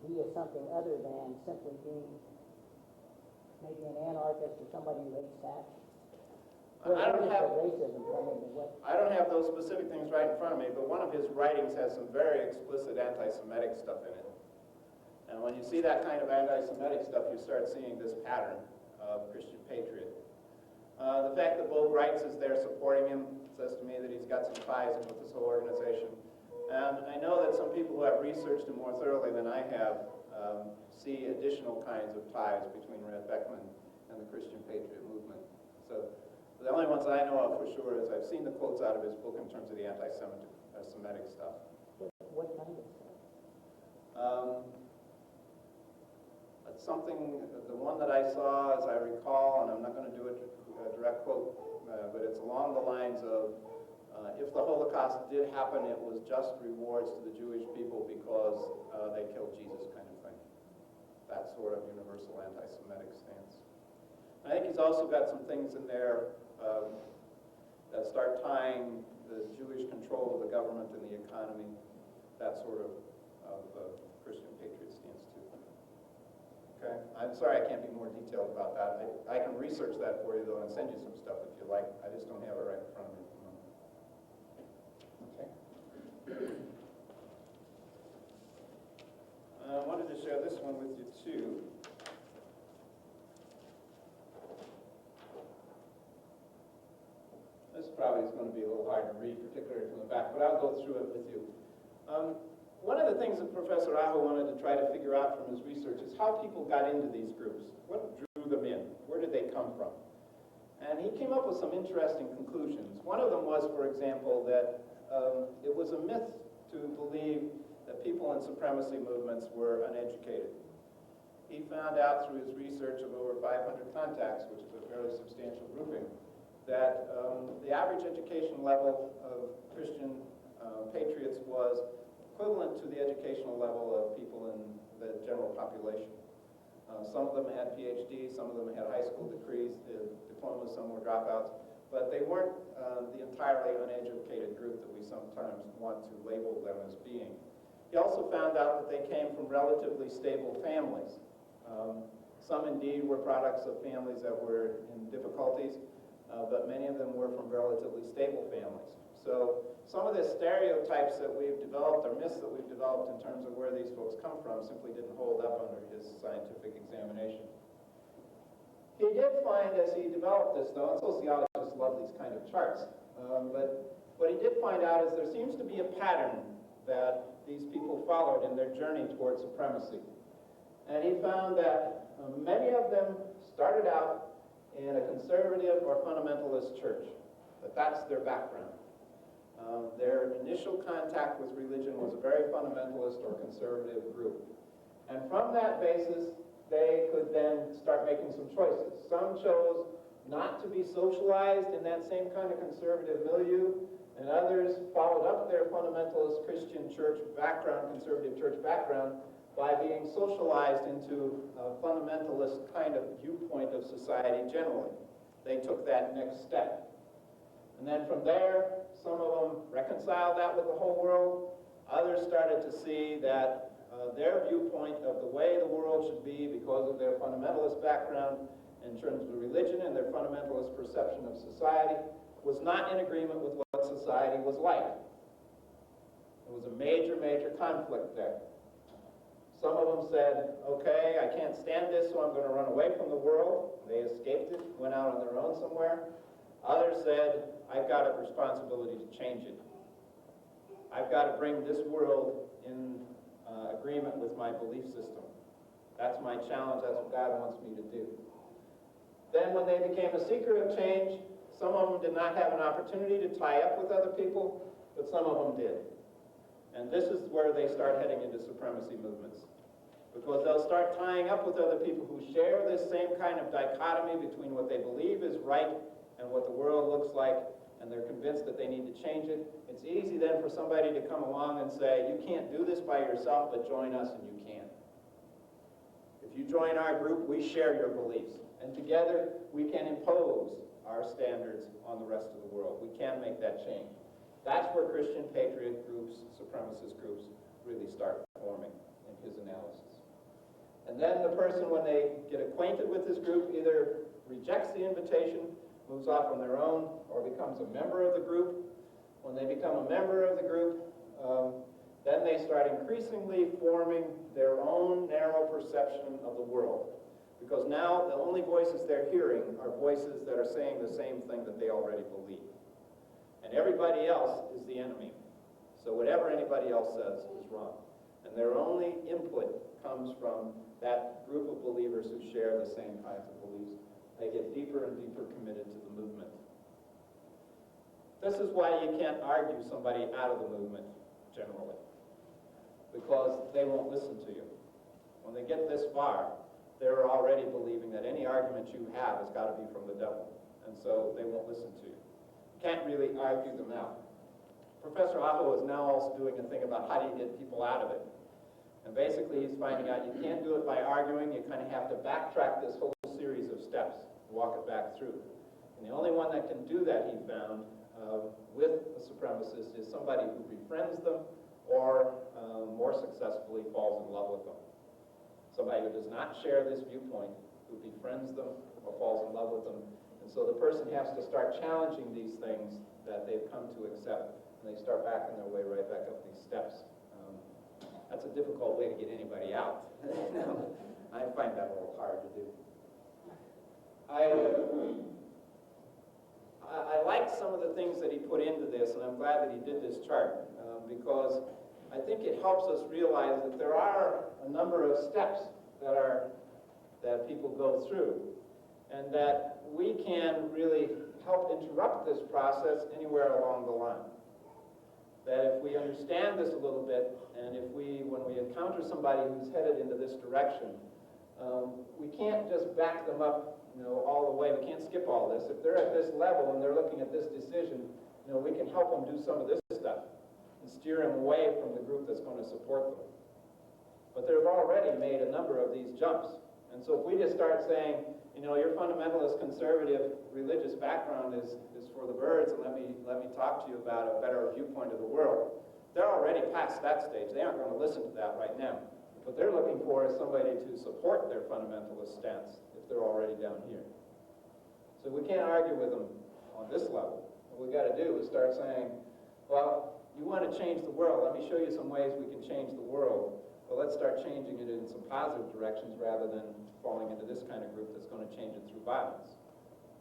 he is something other than simply being maybe an anarchist or somebody who hates tax? I don't have racism coming into what? I don't have those specific things right in front of me, but one of his writings has some very explicit anti-Semitic stuff in it. And when you see that kind of anti-Semitic stuff, you start seeing this pattern of Christian patriot. The fact that Bo Greitz is there supporting him says to me that he's got some ties in with this whole organization. And I know that some people who have researched it more thoroughly than I have see additional kinds of ties between Red Beckman and the Christian patriot movement. So the only ones I know of for sure is I've seen the quotes out of his book in terms of the anti-Semitic stuff. What kind of stuff? That's something, the one that I saw, as I recall, and I'm not going to do a direct quote, but it's along the lines of, if the Holocaust did happen, it was just rewards to the Jewish people because they killed Jesus, kind of thing. That sort of universal anti-Semitic stance. I think he's also got some things in there that start tying the Jewish control of the government and the economy, that sort of Christian patriot stance too. Okay, I'm sorry I can't be more detailed about that. I can research that for you though and send you some stuff if you like. I just don't have it right in front of me at the moment. Okay. I wanted to share this one with you too. This probably is going to be a little hard to read, particularly from the back, but I'll go through it with you. One of the things that Professor Aho wanted to try to figure out from his research is how people got into these groups. What drew them in? Where did they come from? And he came up with some interesting conclusions. One of them was, for example, that it was a myth to believe that people in supremacy movements were uneducated. He found out through his research of over 500 contacts, which is a fairly substantial grouping, that the average education level of Christian patriots was equivalent to the educational level of people in the general population. Some of them had PhDs, some of them had high school degrees, diplomas, some were dropouts, but they weren't the entirely uneducated group that we sometimes want to label them as being. He also found out that they came from relatively stable families. Some indeed were products of families that were in difficulties, but many of them were from relatively stable families. So some of the stereotypes that we've developed, or myths that we've developed in terms of where these folks come from, simply didn't hold up under his scientific examination. He did find, as he developed this, though, and sociologists love these kind of charts, but what he did find out is there seems to be a pattern that these people followed in their journey towards supremacy. And he found that many of them started out in a conservative or fundamentalist church, that that's their background. Their initial contact with religion was a very fundamentalist or conservative group. And from that basis, they could then start making some choices. Some chose not to be socialized in that same kind of conservative milieu, and others followed up their fundamentalist Christian church background, conservative church background, by being socialized into a fundamentalist kind of viewpoint of society generally. They took that next step. And then from there, some of them reconciled that with the whole world. Others started to see that their viewpoint of the way the world should be, because of their fundamentalist background in terms of religion and their fundamentalist perception of society, was not in agreement with what society was like. There was a major, major conflict there. Some of them said, okay, I can't stand this, so I'm going to run away from the world. They escaped it, went out on their own somewhere. Others said, I've got a responsibility to change it. I've got to bring this world in agreement with my belief system. That's my challenge, that's what God wants me to do. Then when they became a seeker of change, some of them did not have an opportunity to tie up with other people, but some of them did. And this is where they start heading into supremacy movements. Because they'll start tying up with other people who share this same kind of dichotomy between what they believe is right and what the world looks like, and they're convinced that they need to change it. It's easy then for somebody to come along and say, you can't do this by yourself, but join us and you can. If If you join our group, we share your beliefs. And together, we can impose our standards on the rest of the world. We can make that change. That's where Christian patriot groups, supremacist groups, really start forming in his analysis. And then the person, when they get acquainted with this group, either rejects the invitation, moves off on their own, or becomes a member of the group. When they become a member of the group, then they start increasingly forming their own narrow perception of the world. Because now the only voices they're hearing are voices that are saying the same thing that they already believe. And everybody else is the enemy. So whatever anybody else says is wrong. And their only input comes from that group of believers who share the same kinds of beliefs. They get deeper and deeper committed to the movement. This is why you can't argue somebody out of the movement, generally, because they won't listen to you. When they get this far, they're already believing that any argument you have has got to be from the devil, and so they won't listen to you. You can't really argue them out. Professor Otto is now also doing a thing about how do you get people out of it. And basically he's finding out you can't do it by arguing, you kind of have to backtrack this whole series of steps, walk it back through. And the only one that can do that, he found, with a supremacist is somebody who befriends them or more successfully falls in love with them. Somebody who does not share this viewpoint, who befriends them or falls in love with them. And so the person has to start challenging these things that they've come to accept, and they start backing their way right back up these steps. That's a difficult way to get anybody out. I find that a little hard to do. I like some of the things that he put into this, and I'm glad that he did this chart, because I think it helps us realize that there are a number of steps that people go through, and that we can really help interrupt this process anywhere along the line. That if we understand this a little bit, and if when we encounter somebody who's headed into this direction, we can't just back them up, all the way. We can't skip all this. If they're at this level and they're looking at this decision, we can help them do some of this stuff and steer them away from the group that's going to support them. But they've already made a number of these jumps. And so if we just start saying, your fundamentalist conservative religious background is for the birds, and let me talk to you about a better viewpoint of the world, they're already past that stage. They aren't going to listen to that right now. What they're looking for is somebody to support their fundamentalist stance if they're already down here. So we can't argue with them on this level. What we've got to do is start saying, well, you want to change the world. Let me show you some ways we can change the world. Well, let's start changing it in some positive directions rather than falling into this kind of group that's going to change it through violence.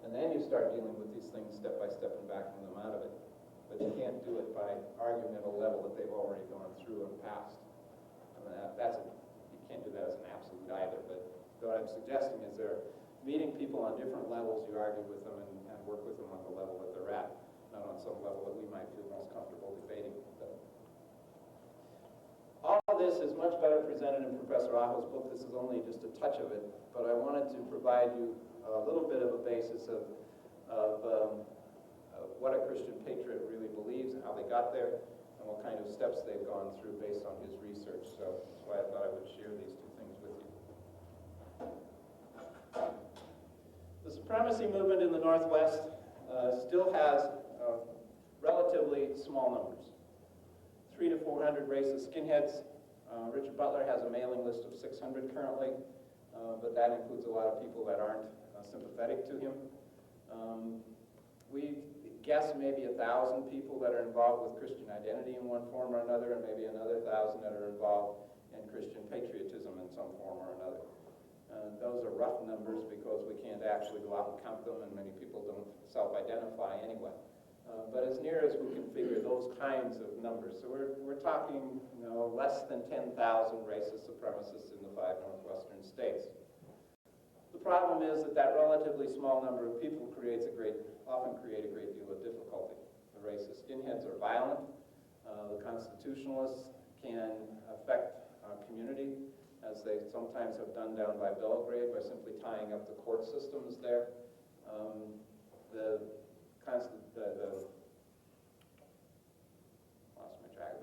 And then you start dealing with these things step by step and backing them out of it. But you can't do it by arguing at a level that they've already gone through and passed. I mean, you can't do that as an absolute either. But what I'm suggesting is they're meeting people on different levels. You argue with them and work with them on the level that they're at, not on some level that we might feel most comfortable debating with them. All of this is much better presented in Professor Aho's book. This is only just a touch of it, but I wanted to provide you a little bit of a basis of what a Christian patriot really believes and how they got there and what kind of steps they've gone through based on his research. So that's why I thought I would share these two things with you. The supremacy movement in the Northwest still has relatively small numbers. 300 to 400 racist skinheads. Richard Butler has a mailing list of 600 currently, but that includes a lot of people that aren't sympathetic to him. We guess maybe 1,000 people that are involved with Christian identity in one form or another, and maybe another 1,000 that are involved in Christian patriotism in some form or another. Those are rough numbers because we can't actually go out and count them, and many people don't self-identify anyway. But as near as we can figure those kinds of numbers. So we're talking, less than 10,000 racist supremacists in the 5 northwestern states. The problem is that relatively small number of people often create a great deal of difficulty. The racist skinheads are violent. The constitutionalists can affect our community, as they sometimes have done down by Belgrade by simply tying up the court systems there. The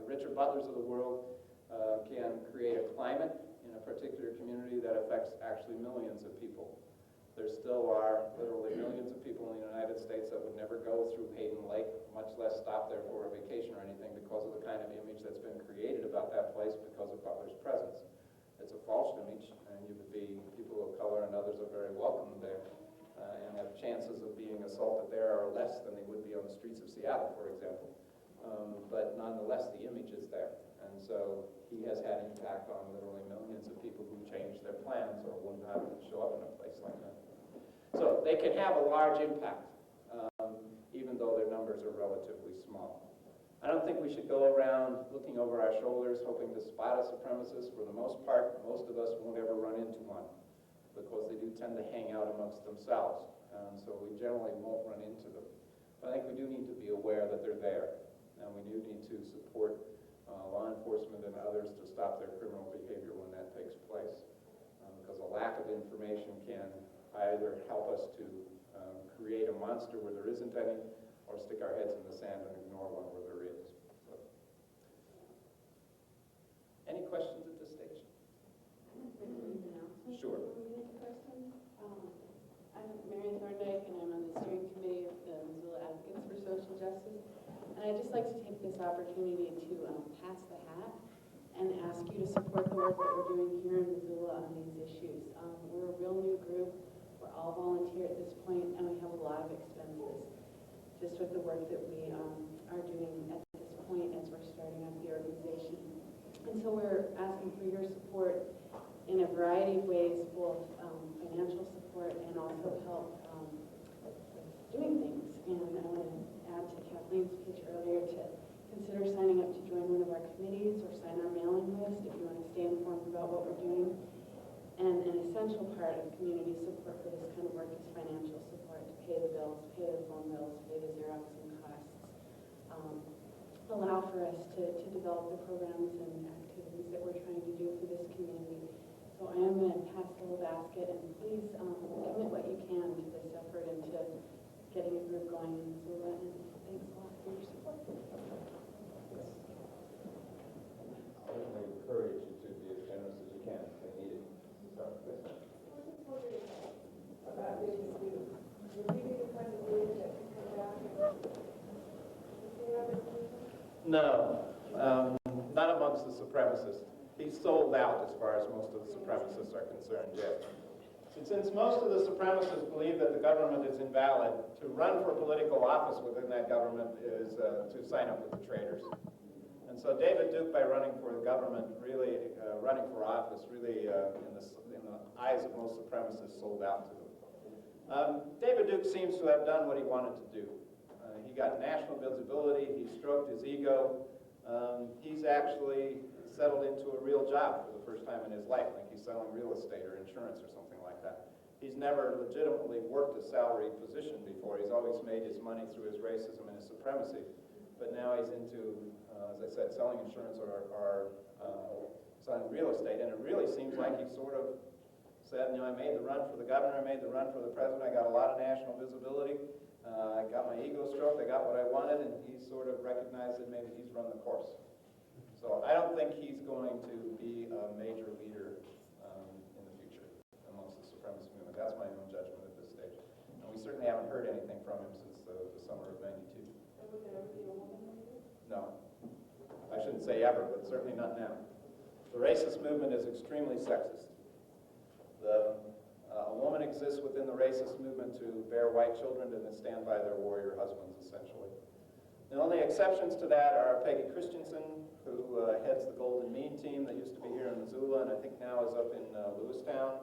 Richard Butlers of the world can create a climate in a particular community that affects actually millions of people. There still are literally millions of people in the United States that would never go through Hayden Lake, much less stop there for a vacation or anything, because of the kind of image that's been created about that place because of Butler's presence. It's a false image, and you would be, people of color and others are very welcome there, and have chances of being assaulted there are less than they would be on the streets of Seattle, for example. But nonetheless, the image is there. And so he has had impact on literally millions of people who changed their plans or would not show up in a place like that. So they can have a large impact, even though their numbers are relatively small. I don't think we should go around looking over our shoulders hoping to spot a supremacist. For the most part, most of us won't ever run into one because they do tend to hang out amongst themselves. So we generally won't run into them. But I think we do need to be aware that they're there. And we do need to support law enforcement and others to stop their criminal behavior when that takes place. Because a lack of information can either help us to create a monster where there isn't any, or stick our heads in the sand and ignore one where there is. So. Any questions at this stage? Sure. I'm Mary Thorndike, and I'm on the steering committee of the Missoula Advocates for Social Justice. And I'd just like to take this opportunity to pass the hat and ask you to support the work that we're doing here in Missoula on these issues. We're a real new group. We're all volunteer at this point, and we have a lot of expenses just with the work that we are doing at this point as we're starting up the organization. And so we're asking for your support in a variety of ways, both financial support and also help doing things. And I want to add to Kathleen's pitch earlier to consider signing up to join one of our committees or sign our mailing list if you want to stay informed about what we're doing. And an essential part of community support for this kind of work is financial support to pay the bills, pay the phone bills, pay the Xeroxing costs, allow for us to develop the programs and activities that we're trying to do for this community. So I am going to pass the whole basket, and please commit what you can to this effort and to getting a group going in Missoula, and thanks a lot for your support. I'll certainly encourage you to be as generous as you can if they need it. So, yes. About this issue, will you be the kind of leader that can come back and say other things? No, not amongst the supremacists. He's sold out as far as most of the supremacists are concerned, Jeff. Since most of the supremacists believe that the government is invalid, to run for political office within that government is to sign up with the traitors. And so David Duke, by running for the government, really running for office, really in the eyes of most supremacists, sold out to them. David Duke seems to have done what he wanted to do. He got national visibility, he stroked his ego. He's actually settled into a real job for the first time in his life. I think he's selling real estate or insurance or something like that. He's never legitimately worked a salaried position before. He's always made his money through his racism and his supremacy. But now he's into, as I said, selling insurance or selling real estate. And it really seems like he sort of said, I made the run for the governor, I made the run for the president, I got a lot of national visibility, I got my ego stroked, I got what I wanted, and he sort of recognized that maybe he's run the course. So I don't think he's going to be a major leader in the future amongst the supremacy movement. That's my own judgment at this stage. And we certainly haven't heard anything from him since the summer of '92. And would there ever be a woman leader? No. I shouldn't say ever, but certainly not now. The racist movement is extremely sexist. A woman exists within the racist movement to bear white children and then stand by their warrior husbands, essentially. The only exceptions to that are Peggy Christensen, who heads the Golden Mean team that used to be here in Missoula and I think now is up in Lewistown.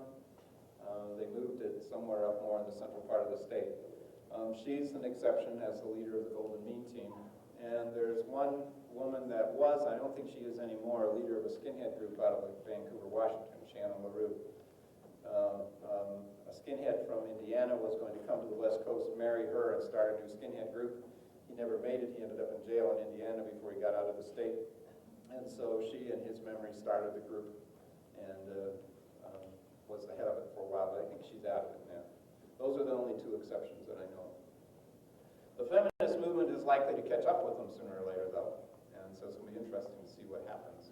They moved it somewhere up more in the central part of the state. She's an exception as the leader of the Golden Mean team. And there's one woman that was, I don't think she is anymore, a leader of a skinhead group out of Vancouver, Washington, Shannon LaRue. A skinhead from Indiana was going to come to the West Coast, marry her, and start a new skinhead group. He never made it. He ended up in jail in Indiana before he got out of the state. And so she, in his memory, started the group and was the head of it for a while, but I think she's out of it now. Those are the only two exceptions that I know of. The feminist movement is likely to catch up with them sooner or later, though. And so it's going to be interesting to see what happens,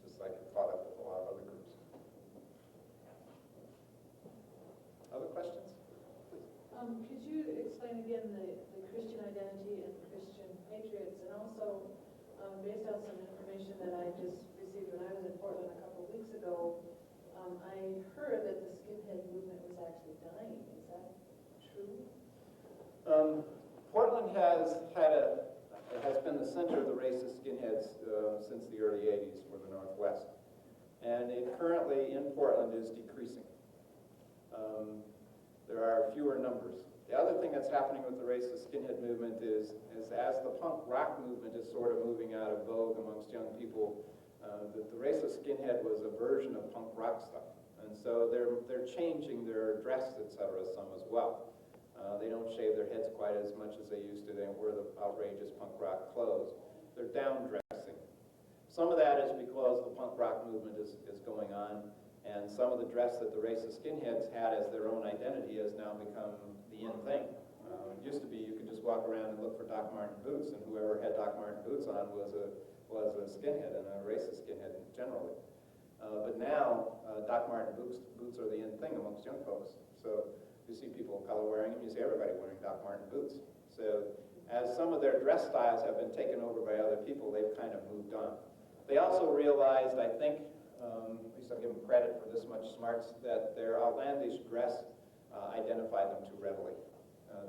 just like it caught up with a lot of other groups. again the Christian identity and Christian patriots, and also based on some information that I just received when I was in Portland a couple of weeks ago, I heard that the skinhead movement was actually dying. Is that true? Portland has been the center of the racist skinheads since the early 80s for the Northwest. And it currently in Portland is decreasing. There are fewer numbers. The other thing that's happening with the racist skinhead movement is as the punk rock movement is sort of moving out of vogue amongst young people, the racist skinhead was a version of punk rock stuff. And so they're changing their dress, etc., some as well. They don't shave their heads quite as much as they used to. They don't wear the outrageous punk rock clothes. They're down dressing. Some of that is because the punk rock movement is going on, and some of the dress that the racist skinheads had as their own identity has now become the in thing. It used to be you could just walk around and look for Doc Marten boots, and whoever had Doc Marten boots on was a skinhead and a racist skinhead generally. But now Doc Marten boots are the in thing amongst young folks. So you see people of color wearing them, you see everybody wearing Doc Marten boots. So as some of their dress styles have been taken over by other people, they've kind of moved on. They also realized, I think, at least I'll give them credit for this much smarts, that their outlandish dress identified them too readily.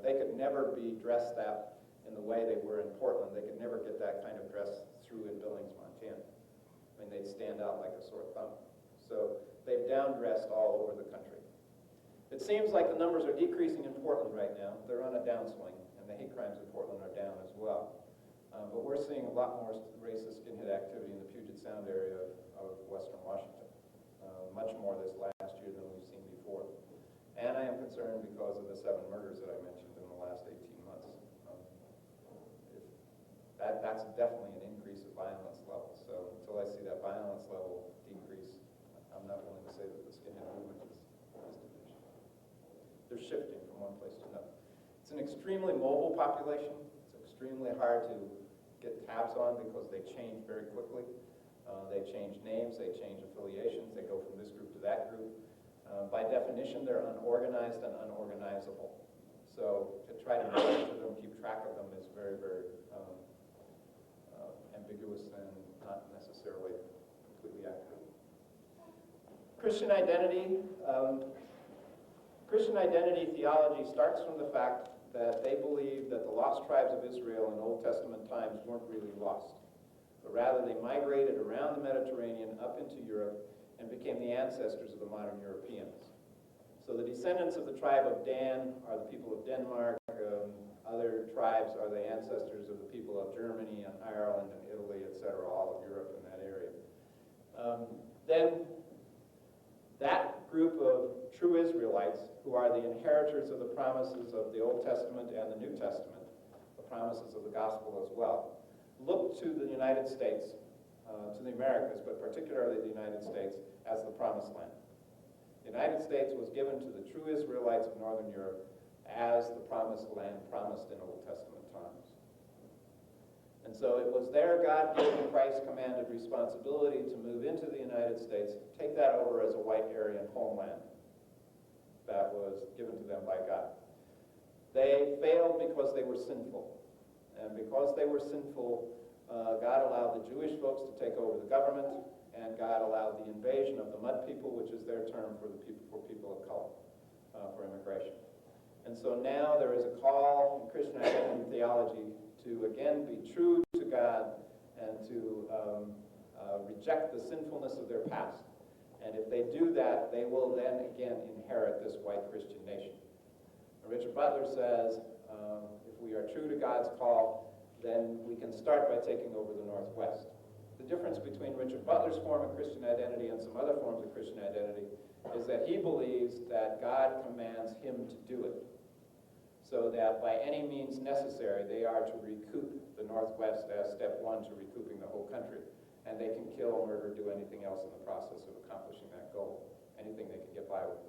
They could never be dressed that in the way they were in Portland. They could never get that kind of dress through in Billings, Montana. I mean, they'd stand out like a sore thumb. So they've down-dressed all over the country. It seems like the numbers are decreasing in Portland right now. They're on a downswing, and the hate crimes in Portland are down as well. But we're seeing a lot more racist skinhead activity in the Puget Sound area of western Washington. Much more this last year than we've seen before. And I am concerned because of the 7 murders that I mentioned in the last 18 months. That's definitely an increase of violence level. So until I see that violence level decrease, I'm not willing to say that the skinhead movement is diminishing. They're shifting from one place to another. It's an extremely mobile population. It's extremely hard to get tabs on because they change very quickly. They change names, they change affiliations, they go from this group to that group. By definition, they're unorganized and unorganizable. So to try to monitor them, keep track of them is very, very ambiguous and not necessarily completely accurate. Christian identity theology starts from the fact that they believe that the lost tribes of Israel in Old Testament times weren't really lost, but rather they migrated around the Mediterranean up into Europe and became the ancestors of the modern Europeans. So the descendants of the tribe of Dan are the people of Denmark. Other tribes are the ancestors of the people of Germany and Ireland and Italy, etc., all of Europe in that area. Then that group of true Israelites, who are the inheritors of the promises of the Old Testament and the New Testament, the promises of the gospel as well, look to the United States, to the Americas, but particularly the United States, as the promised land. The United States was given to the true Israelites of Northern Europe as the promised land promised in Old Testament times. And so it was their God-given, Christ-commanded responsibility to move into the United States, take that over as a white Aryan homeland that was given to them by God. They failed because they were sinful. And because they were sinful, God allowed the Jewish folks to take over the government, and God allowed the invasion of the mud people, which is their term for people of color, for immigration. And so now there is a call in Christian identity theology to again be true to God and to reject the sinfulness of their past. And if they do that, they will then again inherit this white Christian nation. And Richard Butler says, if we are true to God's call, then we can start by taking over the Northwest. The difference between Richard Butler's form of Christian identity and some other forms of Christian identity is that he believes that God commands him to do it, so that by any means necessary, they are to recoup the Northwest as step one to recouping the whole country. And they can kill, murder, do anything else in the process of accomplishing that goal, anything they can get by with.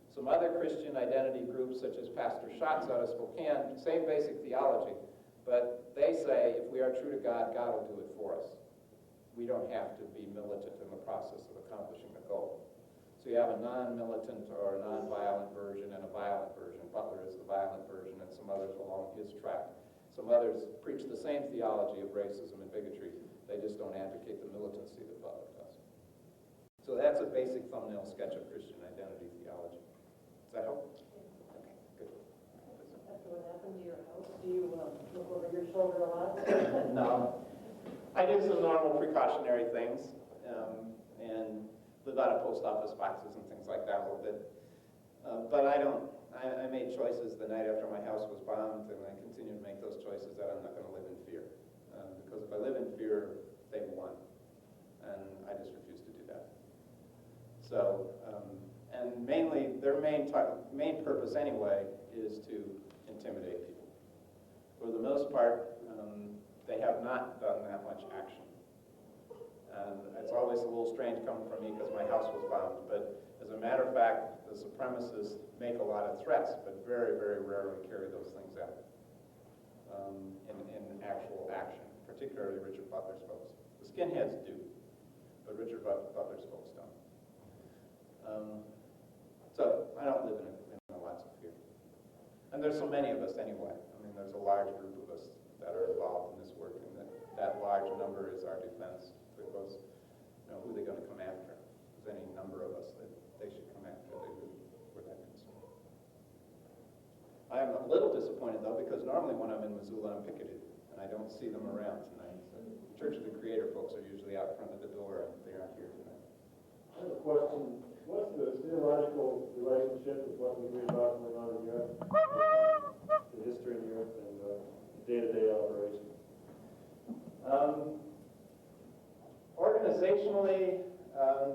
Some other Christian identity groups, such as Pastor Schatz out of Spokane, same basic theology, but they say if we are true to God, God will do it for us. We don't have to be militant in the process of accomplishing the goal. So you have a non-militant or a non-violent version and a violent version. Butler is the violent version, and some others along his track. Some others preach the same theology of racism and bigotry. They just don't advocate the militancy that Butler does. So that's a basic thumbnail sketch of Christian identity theology. Does that help? Okay, good. After what happened to your house, do you look over your shoulder a lot? No. I do some normal precautionary things, and live out of post office boxes and things like that a little bit. But I don't. I made choices the night after my house was bombed, and I continue to make those choices that I'm not going to live in fear. Because if I live in fear, they've won. And I just refuse to do that. So, and mainly, their main purpose anyway is to intimidate people. For the most part, they have not done that much action. And it's always a little strange coming from me because my house was bombed. But as a matter of fact, the supremacists make a lot of threats, but very, very rarely carry those things out in actual action, particularly Richard Butler's folks. The skinheads do, but Richard Butler's folks don't. So I don't live in lots of fear. And there's so many of us anyway. I mean, there's a large group of us that are involved in this work, and that large number is our defense. Because, who are they going to come after? If there's any number of us that they should come after, we're that concerned. I am a little disappointed, though, because normally when I'm in Missoula, I'm picketed, and I don't see them around tonight. So the Church of the Creator folks are usually out front of the door, and they aren't here tonight. I have a question. What's the theological relationship with what we read about going on in Europe, the history in Europe, and day-to-day operations? Organizationally,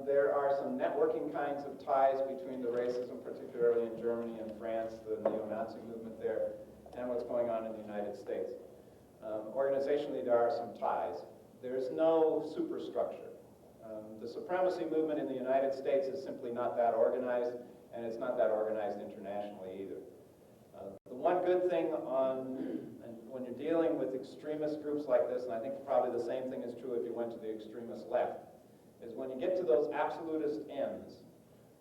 there are some networking kinds of ties between the racism, particularly in Germany and France, the neo-Nazi movement there, and what's going on in the United States. Organizationally, there are some ties. There's no superstructure. The supremacy movement in the United States is simply not that organized, and it's not that organized internationally either. The one good thing when you're dealing with extremist groups like this, and I think probably the same thing is true if you went to the extremist left, is when you get to those absolutist ends,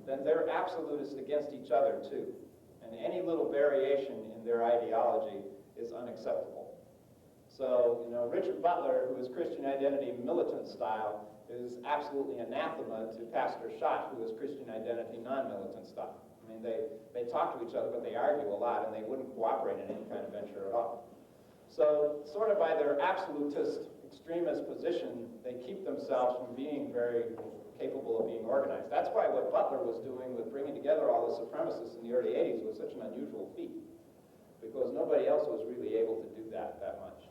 then they're absolutists against each other too. And any little variation in their ideology is unacceptable. So, Richard Butler, who is Christian identity militant style, is absolutely anathema to Pastor Schott, who is Christian identity non-militant style. I mean, they talk to each other, but they argue a lot, and they wouldn't cooperate in any kind of venture at all. So, sort of by their absolutist, extremist position, they keep themselves from being very capable of being organized. That's why what Butler was doing with bringing together all the supremacists in the early 80s was such an unusual feat, because nobody else was really able to do that much.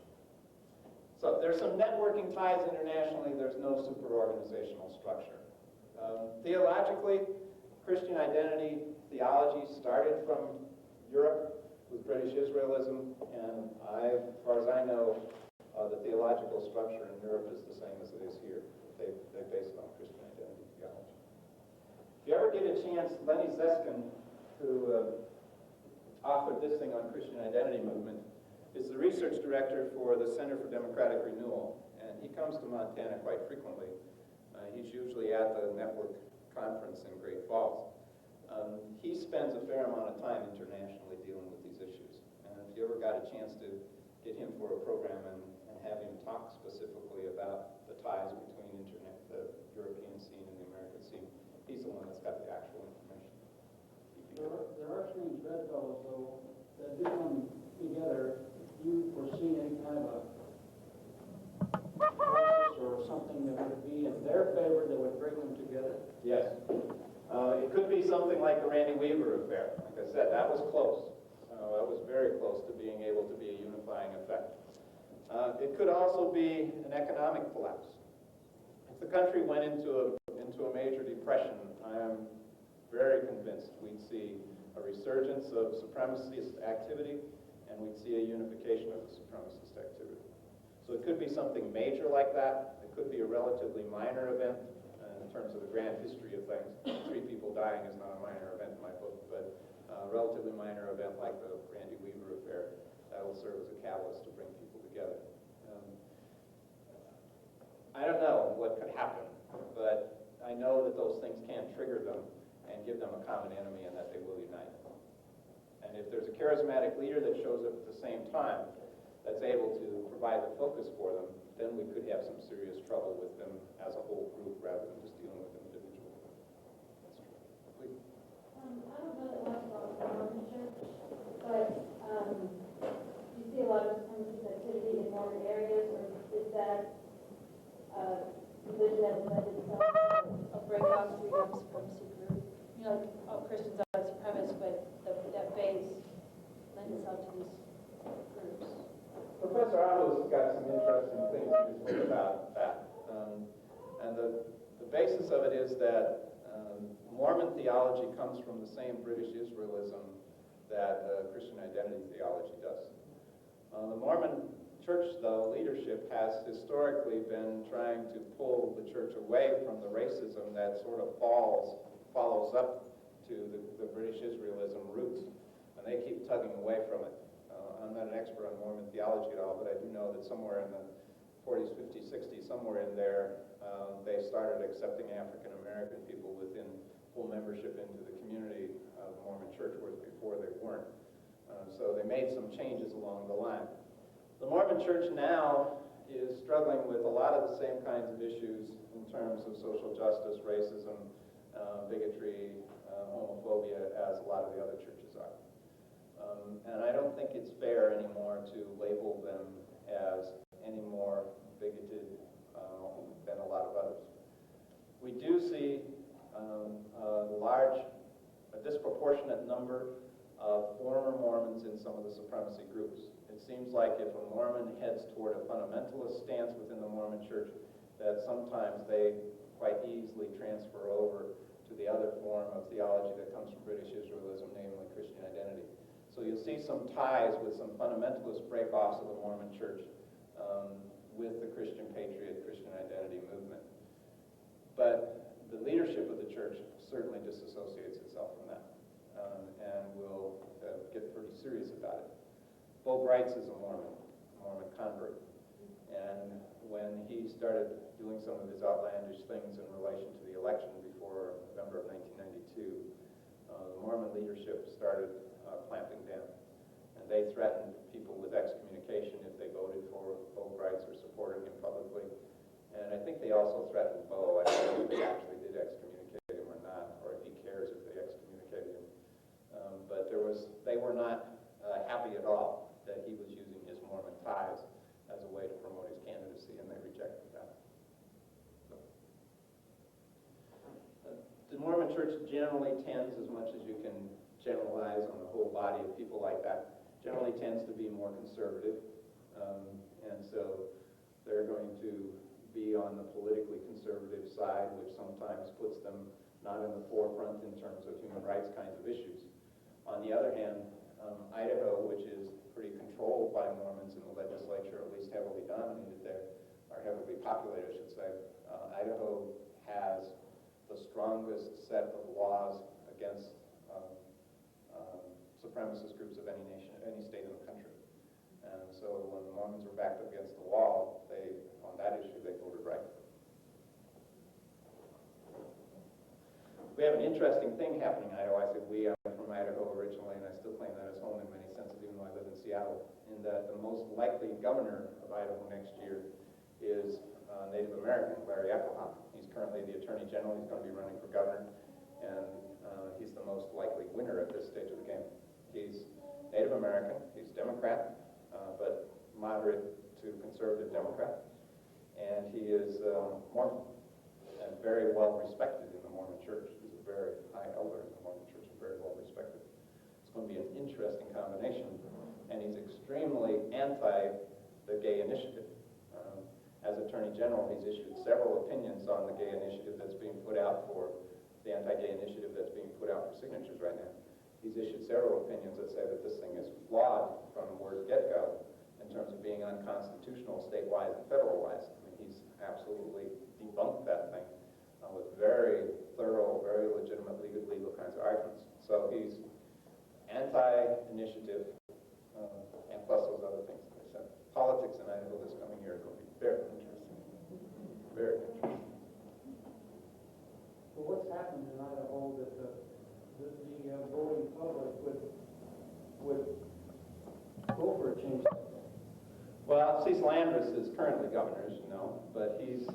So there's some networking ties internationally. There's no super-organizational structure. Theologically, Christian identity theology started from Europe with British Israelism, and as far as I know, the theological structure in Europe is the same as it is here. They base it on Christian identity theology. If you ever get a chance, Lenny Zeskin, who authored this thing on Christian identity movement, is the research director for the Center for Democratic Renewal, and he comes to Montana quite frequently. He's usually at the network conference in Great Falls. He spends a fair amount of time internationally dealing with these issues, and if you ever got a chance to get him for a program and have him talk specifically about the ties between the European scene and the American scene, he's the one that's got the actual information. There are strange bedfellows, though, that do come together. Do you foresee any kind of a process or something that would be in their favor that would bring them together? Yes. It could be something like the Randy Weaver affair. Like I said, that was close. That was very close to being able to be a unifying effect. It could also be an economic collapse. If the country went into a major depression, I am very convinced we'd see a resurgence of supremacist activity, and we'd see a unification of the supremacist activity. So it could be something major like that. It could be a relatively minor event in terms of the grand history of things. 3 people dying is not a minor event in my book, but a relatively minor event like the Randy Weaver affair that will serve as a catalyst to bring people together. I don't know what could happen, but I know that those things can trigger them. give them a common enemy and that they will unite. And if there's a charismatic leader that shows up at the same time that's able to provide the focus for them, then we could have some serious trouble with them as a whole group rather than just dealing with them individually. That's true. Please. I don't know that much about the Mormon church, but you see a lot of supremacist activity in Mormon areas, or is that religion that lends itself A breakout to a supremacy group. You know, like, oh, Christians are supremacists, but that base lends itself to these groups. Professor Avalos has got some interesting things to say about that. And the basis of it is that Mormon theology comes from the same British Israelism that Christian identity theology does. The Mormon church, though, leadership has historically been trying to pull the church away from the racism that sort of follows up to the British Israelism roots. And they keep tugging away from it. I'm not an expert on Mormon theology at all, but I do know that somewhere in the 40s, 50s, 60s, somewhere in there, they started accepting African American people within full membership into the community of the Mormon church, whereas before they weren't. So they made some changes along the line. The Mormon church now is struggling with a lot of the same kinds of issues in terms of social justice, racism, bigotry, homophobia, as a lot of the other churches are. And I don't think it's fair anymore to label them as any more bigoted than a lot of others. We do see a disproportionate number of former Mormons in some of the supremacy groups. It seems like if a Mormon heads toward a fundamentalist stance within the Mormon church, that sometimes they quite easily transfer over to the other form of theology that comes from British Israelism, namely Christian identity. So you'll see some ties with some fundamentalist break-offs of the Mormon church with the Christian patriot, Christian identity movement. But the leadership of the church certainly disassociates itself from that and will get pretty serious about it. Bo Brights is a Mormon convert. And when he started doing some of his outlandish things in relation to the election before November of 1992, the Mormon leadership started clamping down. And they threatened people with excommunication if they voted for Bo Brights or supported him publicly. And I think they also threatened Bo. I don't know if they actually did excommunicate him or not, or if he cares if they excommunicated him. But they were not happy at all that he was using his Mormon ties as a way to promote his candidacy, and they rejected that. The Mormon church generally tends, as much as you can generalize on the whole body of people like that, generally tends to be more conservative. And so they're going to be on the politically conservative side, which sometimes puts them not in the forefront in terms of human rights kinds of issues. On the other hand, Idaho, which is pretty controlled by Mormons in the legislature, at least heavily dominated there, or heavily populated, I should say, Idaho has the strongest set of laws against supremacist groups of any nation, any state in the country. And so when the Mormons were backed up against the wall, on that issue, they voted right. We have an interesting thing happening in Idaho. I said we, I'm from Idaho originally, and I still claim that as home in many senses, even though I live in Seattle, in that the most likely governor of Idaho next year is Native American, Larry Eckelhoff. He's currently the Attorney General. He's going to be running for governor, and he's the most likely winner at this stage of the game. He's Native American. He's Democrat, but moderate to conservative Democrat, and he is Mormon and very well respected in the Mormon church. He's a very high elder in the Mormon church and very well respected. It's going to be an interesting combination, and he's extremely anti the gay initiative. As Attorney General, he's issued several opinions on the gay initiative that's being put out for, the anti-gay initiative that's being put out for signatures right now. He's issued several opinions that say that this thing is flawed from the word get-go in terms of being unconstitutional state-wise and federal-wise. I mean, he's absolutely debunked that thing with very thorough, very legitimate legal kinds of arguments. So he's anti-initiative and plus those other things that I said. Politics in Idaho this coming year is going to be very interesting. Very interesting. Well, what's happened in Idaho that Cecil Andrus is currently governor, as you know, but he's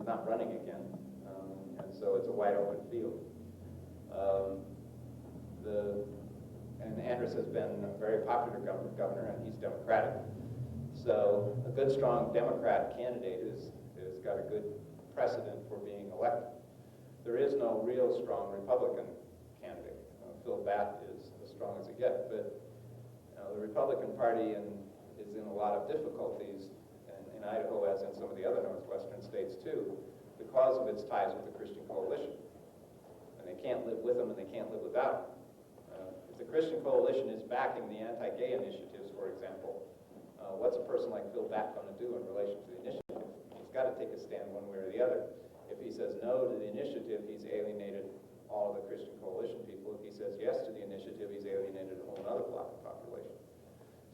not running again, and so it's a wide open field. And Andrus has been a very popular governor, and he's Democratic. So a good, strong Democrat candidate has got a good precedent for being elected. There is no real strong Republican candidate. Phil Batt is as strong as it gets, but the Republican Party is in a lot of difficulties in Idaho, as in some of the other northwestern states too, because of its ties with the Christian Coalition. And they can't live with them, and they can't live without them. If the Christian Coalition is backing the anti-gay initiatives, for example, what's a person like Phil Batt going to do in relation to the initiative? He's got to take a stand one way or the other. If he says no to the initiative, he's alienated all of the Christian Coalition people. If he says yes to the initiative, he's alienated a whole other block of population.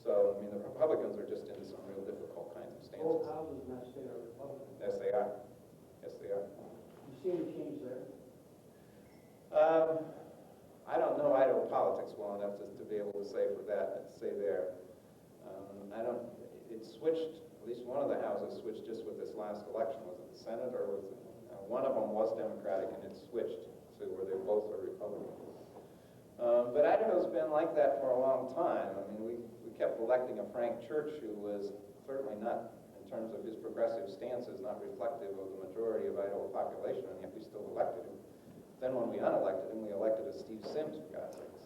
So, I mean, the Republicans are just into some real difficult kinds of stances. Both houses in that state are Republican. Yes, they are. Yes, they are. You see any change there? I don't know Idaho politics well enough to be able to say for that, say there. It switched, at least one of the houses switched just with this last election. Was it the Senate, or was it, one of them was Democratic, and it switched to where they both are Republican. But Idaho's been like that for a long time. I mean, we kept electing a Frank Church who was certainly not, in terms of his progressive stances, not reflective of the majority of Idaho population, and yet we still elected him. Then when we unelected him, we elected a Steve Sims, for God's sakes.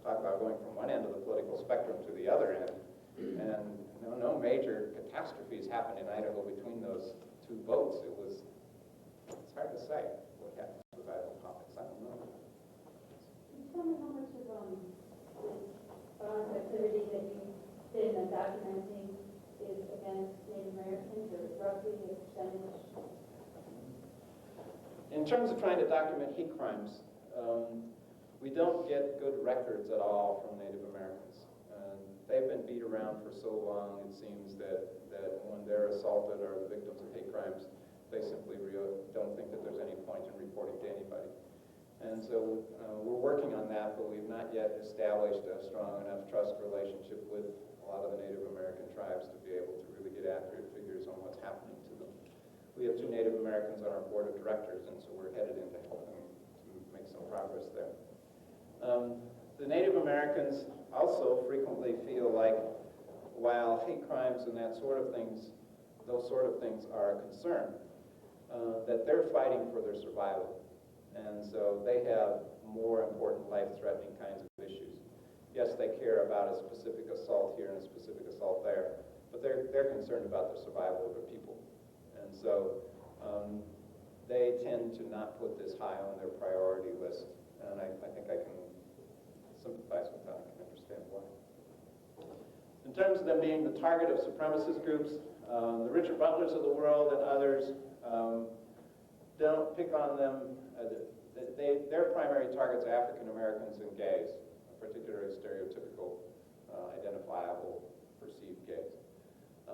Talk about going from one end of the political spectrum to the other end. And no major catastrophes happened in Idaho between those two votes. It's hard to say what happens with Idaho politics. I don't know. Can you tell me how much of this violence activity that you've been documenting is against Native Americans, or roughly a percentage? In terms of trying to document hate crimes, we don't get good records at all from Native Americans. They've been beat around for so long, it seems, that when they're assaulted or the victims of hate crimes, they simply don't think that there's any point in reporting to anybody. And so we're working on that, but we've not yet established a strong enough trust relationship with a lot of the Native American tribes to be able to really get accurate figures on what's happening to them. We have 2 Native Americans on our board of directors, and so we're headed in to help them to make some progress there. The Native Americans also frequently feel like, while hate crimes and that sort of things, those sort of things are a concern, that they're fighting for their survival. And so they have more important life-threatening kinds of issues. Yes, they care about a specific assault here and a specific assault there, but they're concerned about the survival of their people. And so they tend to not put this high on their priority list. And I think I can sympathize with that. I can understand why. In terms of them being the target of supremacist groups, the Richard Butlers of the world and others don't pick on them. Their primary targets are African Americans and gays, particularly stereotypical, identifiable, perceived gays.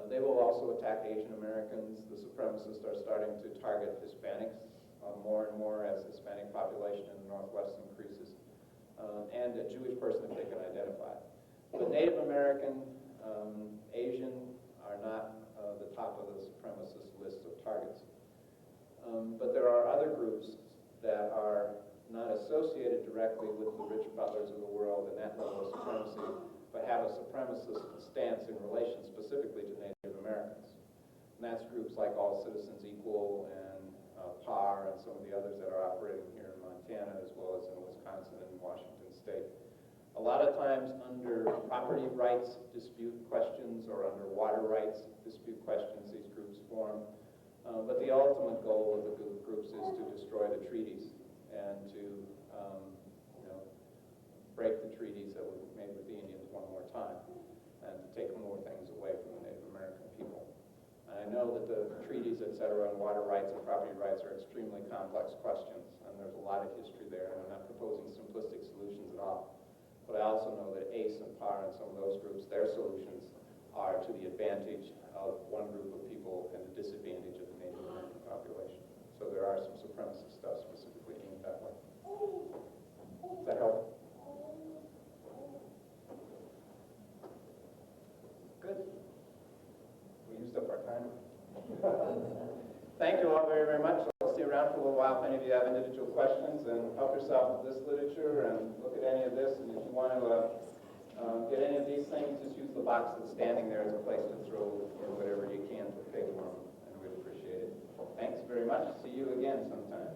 They will also attack Asian Americans. The supremacists are starting to target Hispanics more and more as the Hispanic population in the Northwest increases, and a Jewish person if they can identify. But Native American, Asian are not the top of the supremacist list of targets. But there are other groups that are not associated directly with the Richard Butlers of the world and that level of supremacy, but have a supremacist stance in relation specifically to Native Americans. And that's groups like All Citizens Equal and PAR and some of the others that are operating here in Montana as well as in Wisconsin and Washington State. A lot of times under property rights dispute questions or under water rights dispute questions, these groups form. But the ultimate goal of the groups is to destroy the treaties and to break the treaties that were made with the Indians one more time and to take more things away from the Native American people. And I know that the treaties, et cetera, on water rights and property rights are extremely complex questions, and there's a lot of history there, and I'm not proposing simplistic solutions at all. But I also know that ACE and PAR and some of those groups, their solutions are to the advantage of one group of people and the disadvantage of the Native American population. So there are some supremacist stuff specifically aimed that way. Does that help? Good. used up our time. Thank you all very, very much. I'll stay around for a little while if any of you have individual questions, and help yourself with this literature and look at any of this. And if you want to get any of these things, just use the box that's standing there as a place to throw whatever you can to pay for them, and we'd appreciate it. Thanks very much. See you again sometime.